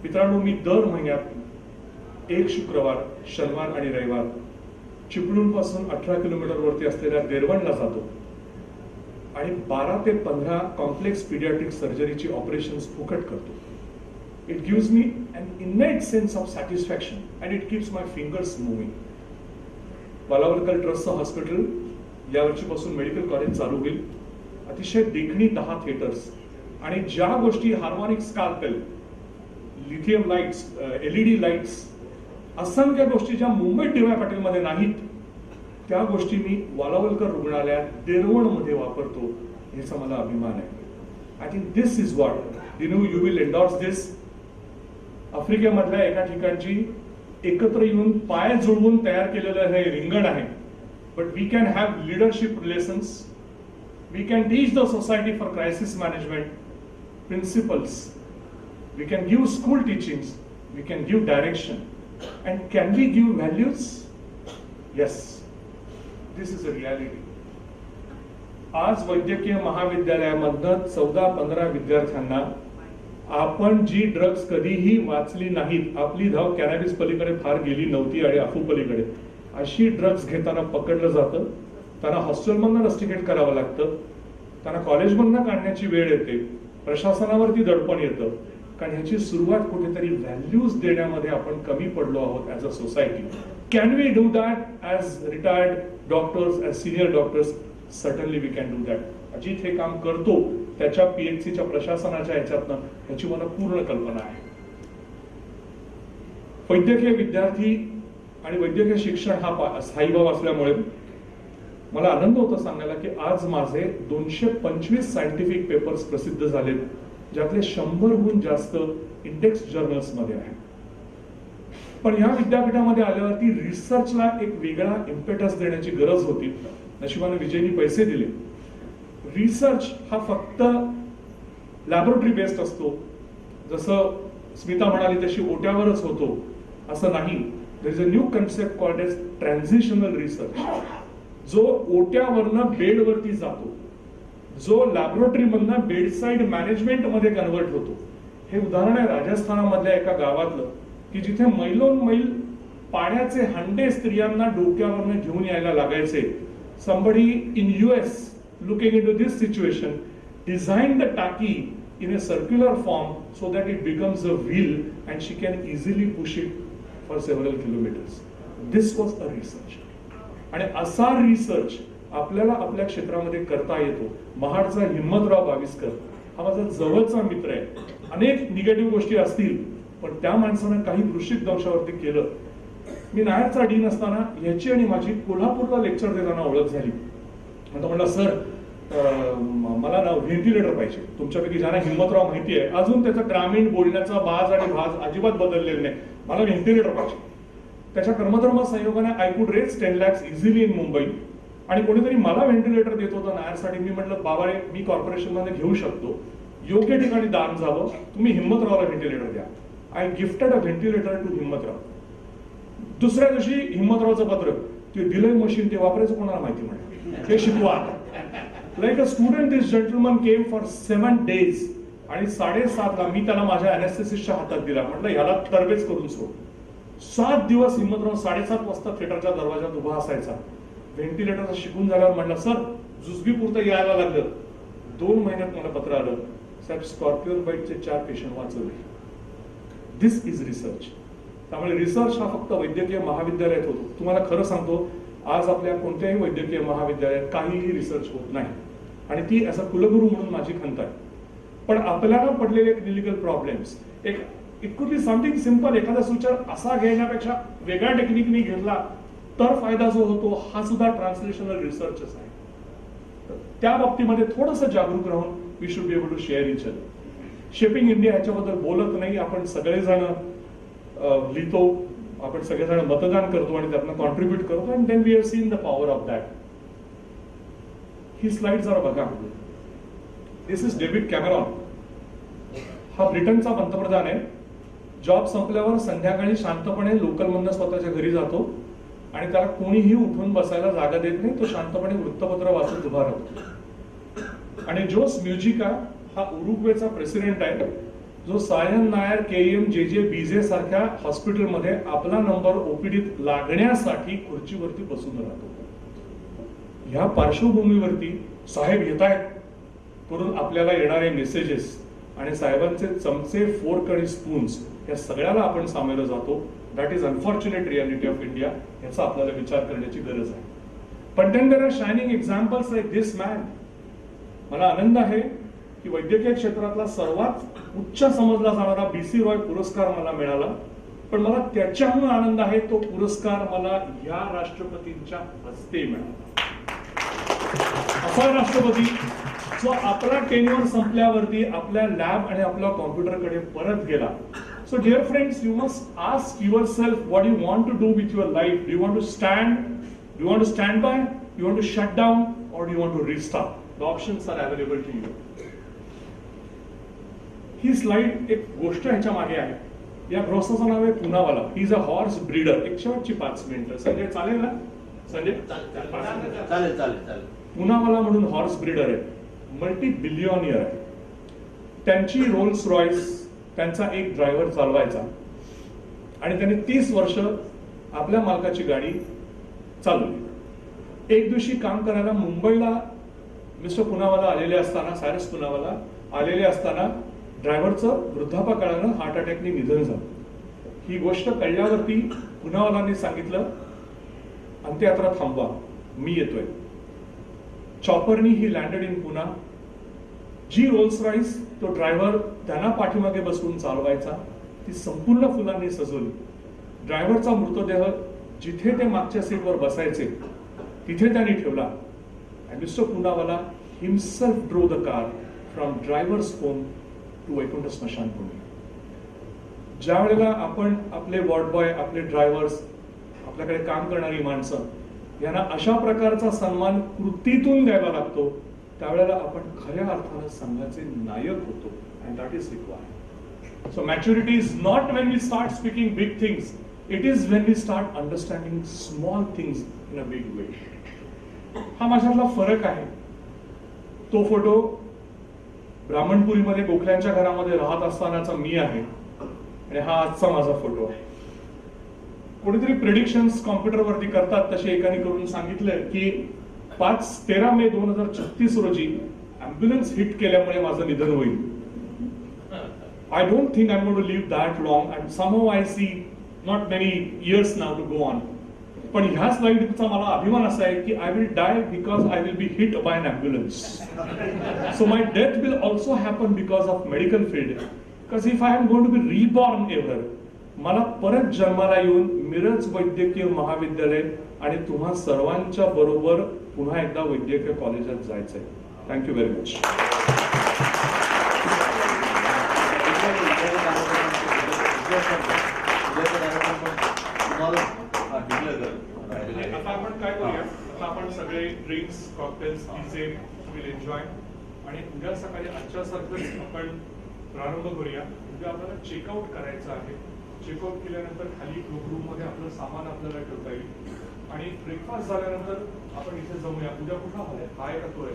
मित्रांनो, मी दर महिन्यात 1 शुक्रवार, शनिवार आणि रविवार चिपळूण पासून 18 किलोमीटर वरती असलेल्या देरवणला जातो आणि 12 ते 15 कॉम्प्लेक्स पीडियाट्रिक सर्जरीची ऑपरेशन्स फुकट करतो. It gives me an innate sense of satisfaction and it keeps my fingers moving. Walawalkar ट्रस्टचं हॉस्पिटल या वर्षीपासून मेडिकल कॉलेज चालू होईल. अतिशय देखणी 10 थिएटर्स आणि ज्या गोष्टी, harmonic scalpel, lithium lights, LED lights, असंख्य गोष्टी ज्या मुंबईत DY पाटील मध्ये नाहीत, त्या गोष्टी मी वालावलकर रुग्णालयात देरवणमध्ये वापरतो. याचा मला अभिमान आहे. I think this is what Dinu you will endorse this. आफ्रिकेमधल्या एका ठिकाणची एकत्र येऊन पाय जुळवून तयार केलेलं हे रिंगण आहे. But we can have leadership relations. We can teach the society for crisis management principles. We can give school teachings. We can give direction. And can we give values? Yes. This is a reality. आज वैद्यकीय महाविद्यालयामधनं 14-15 विद्यार्थ्यांना आपण जी ड्रग्ज कधीही वाचली नाहीत, आपली धाव कॅनॅबिस पलीकडे फार गेली नव्हती आणि अफू पलीकडे, अशी ड्रग्ज घेताना पकडलं जातं. त्यांना हॉस्टेलमधनं रस्टिकेट करावं लागतं, त्यांना कॉलेजमधनं काढण्याची वेळ येते, प्रशासनावरती दडपण येतं. कारण ह्याची सुरुवात कुठेतरी व्हॅल्यूज देण्यामध्ये आपण कमी पडलो आहोत as a society. Can we do that as retired doctors, as senior doctors? Certainly we can do that. Ajit हे काम करतो त्याच्या PHCच्या प्रशासनाच्या ह्याच्यातनं, ह्याची मला पूर्ण कल्पना आहे. वैद्यकीय विद्यार्थी आणि वैद्यकीय शिक्षण हा स्थायीभाव असल्यामुळे मला आनंद होता सांगायला की आज माझे 225 सायंटिफिक पेपर्स प्रसिद्ध झालेत, ज्यातले 100हून जास्त इंडेक्स जर्नल्स मध्ये आहेत. पण या विद्यापीठामध्ये आल्यावरती रिसर्चला एक वेगळा इम्पेटस देण्याची गरज होती. नशिबाने विजयनी पैसे दिले. रिसर्च हा फक्त लॅबोरेटरी बेस्ड असतो, जसं स्मिता म्हणाली तशी ओट्यावरच होतो असं नाही. There is a new concept called as transitional research, जो ओट्यावरनं बेडवरती जातो, जो लॅबोरेटरी मधनं बेडसाईड मॅनेजमेंट मध्ये कन्वर्ट होतो. हे उदाहरण आहे राजस्थानामधल्या एका गावातलं की जिथे मैलोन मैल पाण्याचे हंडे स्त्रियांना डोक्यावरनं घेऊन यायला लागायचे. somebody in US looking into this situation designed the taki in a circular form so that it becomes a wheel and she can easily push it for several kilometers. This was a research. आणि असा रिसर्च आपल्याला आपल्या क्षेत्रामध्ये करता येतो. महाडचा हिम्मतराव बाविस्कर हा माझा जवळचा मित्र आहे. अनेक निगेटिव्ह गोष्टी असतील, पण त्या माणसानं काही वृश्चिक दंशावरती केलं. मी नायरचा डीन असताना ह्याची आणि माझी कोल्हापूरला लेक्चर देताना ओळख झाली. आता म्हणलं सर मला ना व्हेंटिलेटर पाहिजे. तुमच्यापैकी ज्यांना हिम्मतराव माहिती आहे, अजून त्याचा ग्रामीण बोलण्याचा बाज आणि भाज अजिबात बदललेला नाही. मला व्हेंटिलेटर पाहिजे. त्याच्या कर्मधर्म संयोगाने I could raise 10 lakhs easily in Mumbai. आणि कोणीतरी मला व्हेंटिलेटर देत होतं नायरसाठी. मी म्हटलं बाबाळे मी कॉर्पोरेशन मध्ये घेऊ शकतो, योग्य ठिकाणी दान जावं, तुम्ही हिम्मतरावला व्हेंटिलेटर द्या. I gifted a ventilator to Himmatrao. दुसऱ्या दिवशी हिम्मतरावचं पत्र, ते दिलंय मशीन, ते वापरायचं कोणाला माहिती म्हणे, ते शिकवा. Like a student this gentleman came for 7 days आणि 7:30ला मी त्याला माझ्या अनेस्थेसिसच्या हातात दिला. म्हटलं ह्याला तरबेज करून सोड. 7 दिवस हिम्मतराव 7:30 वाजता थिएटरच्या दरवाजात उभा असायचा. व्हेंटिलेटरचा शिकून झाल्यावर म्हटलं सर जुजबी पुरतं यायला लागलं. 2 महिन्यात मला पत्र आलं, साहेब स्कॉर्पिओन बाईटचे 4 पेशंट वाचवले. दिस इज रिसर्च. त्यामुळे रिसर्च हा फक्त वैद्यकीय महाविद्यालयात होतो. तुम्हाला खरं सांगतो, आज आपल्या कोणत्याही वैद्यकीय महाविद्यालयात काहीही रिसर्च होत नाही. आणि ती असा कुलगुरू म्हणून माझी खंत आहे. पण आपल्याला पडलेले clinical problems, it could be something simple. एखादा सुचार असा घेण्यापेक्षा वेगळ्या टेक्निकनी घेतला तर फायदा जो होतो, हा सुद्धा ट्रान्सलेशनल रिसर्चच आहे. त्या बाबतीमध्ये थोडंसं जागरूक राहून we should be able to share each other. Shaping India ह्याच्याबद्दल बोलत नाही. आपण सगळेजण लिहितो, आपण सगळेजण मतदान करतो आणि त्यातनं कॉन्ट्रीब्युट करतो. And then we have seen the power of that. ही स्लाइड जरा बघा. This is David Cameron. हा ब्रिटनचा पंतप्रधान आहे. जॉब संपल्यावर संध्याकाळी शांतपणे लोकल मधनं स्वतःच्या घरी जातो आणि त्याला कोणीही उठून बसायला जागा देत नाही. तो शांतपणे वृत्तपत्र वाचत उभा राहतो. आणि जोस म्युजिका हा उरुग्वेचा प्रेसिडेंट आहे, जो सायन नायर केएम जे बीजे सारख्या हॉस्पिटलमध्ये आपला नंबर ओपीडीत लागण्यासाठी खुर्चीवरती बसून राहतो. ह्या पार्श्वभूमीवरती साहेब येत आहेत करून आपल्याला येणारे मेसेजेस आणि साहेबांचे चमचे, फोर्क आणि स्पून्स या सगळ्याला आपण सामोरं जातो. That is unfortunate reality of India. याचा आपल्याला विचार करण्याची गरज आहे. पण then there are shining examples like this man. मला आनंद आहे की वैद्यकीय क्षेत्रातला सर्वात उच्च समजला जाणारा BC रॉय पुरस्कार मला मिळाला. पण मला त्याच्याहून आनंद आहे, तो पुरस्कार मला या राष्ट्रपतींच्या हस्ते मिळाला. असा राष्ट्रपती जो आपला टेन्युअर संपल्यावरती आपल्या लॅब आणि आपल्या कॉम्प्युटरकडे परत गेला. So dear friends, you must ask yourself what you want to do with your life. Do you want to stand? Do you want to stand by? You want to shut down? or do you want to restart? The options are available to you. ही स्लाइड एक गोष्ट ह्याच्या मागे आहे. या गृहस्थाचं नाव आहे Poonawalla. He is a horse breeder. एक शेवटची 5 मिनिटं. संजय चालेल ना? संजय चालेल चालेल चालेल. पुनावाला म्हणून हॉर्स ब्रीडर आहे. मल्टी बिलियनियर आहे. त्यांची रोल्स रॉयस त्यांचा एक ड्रायव्हर चालवायचा आणि त्याने 30 वर्ष आपल्या मालकाची गाडी चालवली. एक दिवशी काम करायला मुंबईला मिस्टर पुनावाला आलेले असताना, सायरस पुनावाला आलेले असताना ड्रायव्हरचं वृद्धापकाळानं हार्ट अटॅकने निधन झालं. ही गोष्ट कळल्यावरती पुनावालांनी सांगितलं, अंत्ययात्रा थांबवा, मी येतोय. चॉपरनी ही लँडेड इन पुना. जी रोल्स रॉइस तो ड्रायव्हर त्यांना पाठीमागे बसवून चालवायचा, ती संपूर्ण फुलांनी सजवली. ड्रायव्हरचा मृतदेह जिथे ते मागच्या सीटवर बसायचे तिथे त्यांनी ठेवला. And mister Poonawalla himself drove the car from driver's home to Vaikunth स्मशानभूमी. ज्या वेळेला आपण आपले वॉर्ड बॉय, आपले ड्रायव्हर्स, आपल्याकडे काम करणारी माणसं यांना अशा प्रकारचा सन्मान कृतीतून द्यायला लागतो, त्यावेळेला आपण खऱ्या अर्थानं संघाचे नायक होतो. And that is required. So maturity is not when we start speaking big things, it is when we start understanding small things in a big way. हा माझ्यातला फरक आहे. तो फोटो ब्राह्मणपुरीमध्ये गोखल्यांच्या घरामध्ये राहत असतानाचा मी आहे आणि हा आजचा माझा फोटो आहे. कोणीतरी प्रेडिक्शन्स कॉम्प्युटरवरती करतात तसे एकाने करून सांगितलंय की 13 मे 2036 रोजी ऍम्ब्युलन्स हिट केल्यामुळे माझं निधन होईल. I don't think I am going to live that long and somehow I see not many years now to go on. पण ह्या स्लाइडचा मला अभिमान असा आहे की I will die because I will be hit by an ambulance. So my death will also happen because of medical field. Because if I am going to be reborn ever, मला परत जन्माला येऊन मिरज वैद्यकीय महाविद्यालय आणि तुम्हा सर्वांच्या बरोबर पुन्हा एकदा वैद्यकीय कॉलेजात जायचंय. Thank you very much. आता आपण काय करूया, आता आपण सगळे drinks, cocktails, DJ will enjoy आणि उद्या सकाळी आजच्या सारखंच आपण प्रारंभ करूया. उद्या आपल्याला चेकआउट करायचं आहे. चेकआउट केल्यानंतर खाली रूम मध्ये आपलं सामान आपल्याला ठेवता येईल आणि ब्रेकफास्ट झाल्यानंतर आपण इथे जाऊया. उद्या कुठला हॉल आहे? हा आहे का तो आहे?